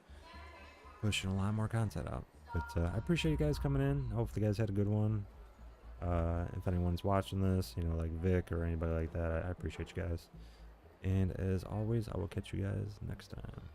pushing a lot more content out. But I appreciate you guys coming in. Hopefully you guys had a good one. If anyone's watching this, like Vic or anybody like that, I appreciate you guys. And as always, I will catch you guys next time.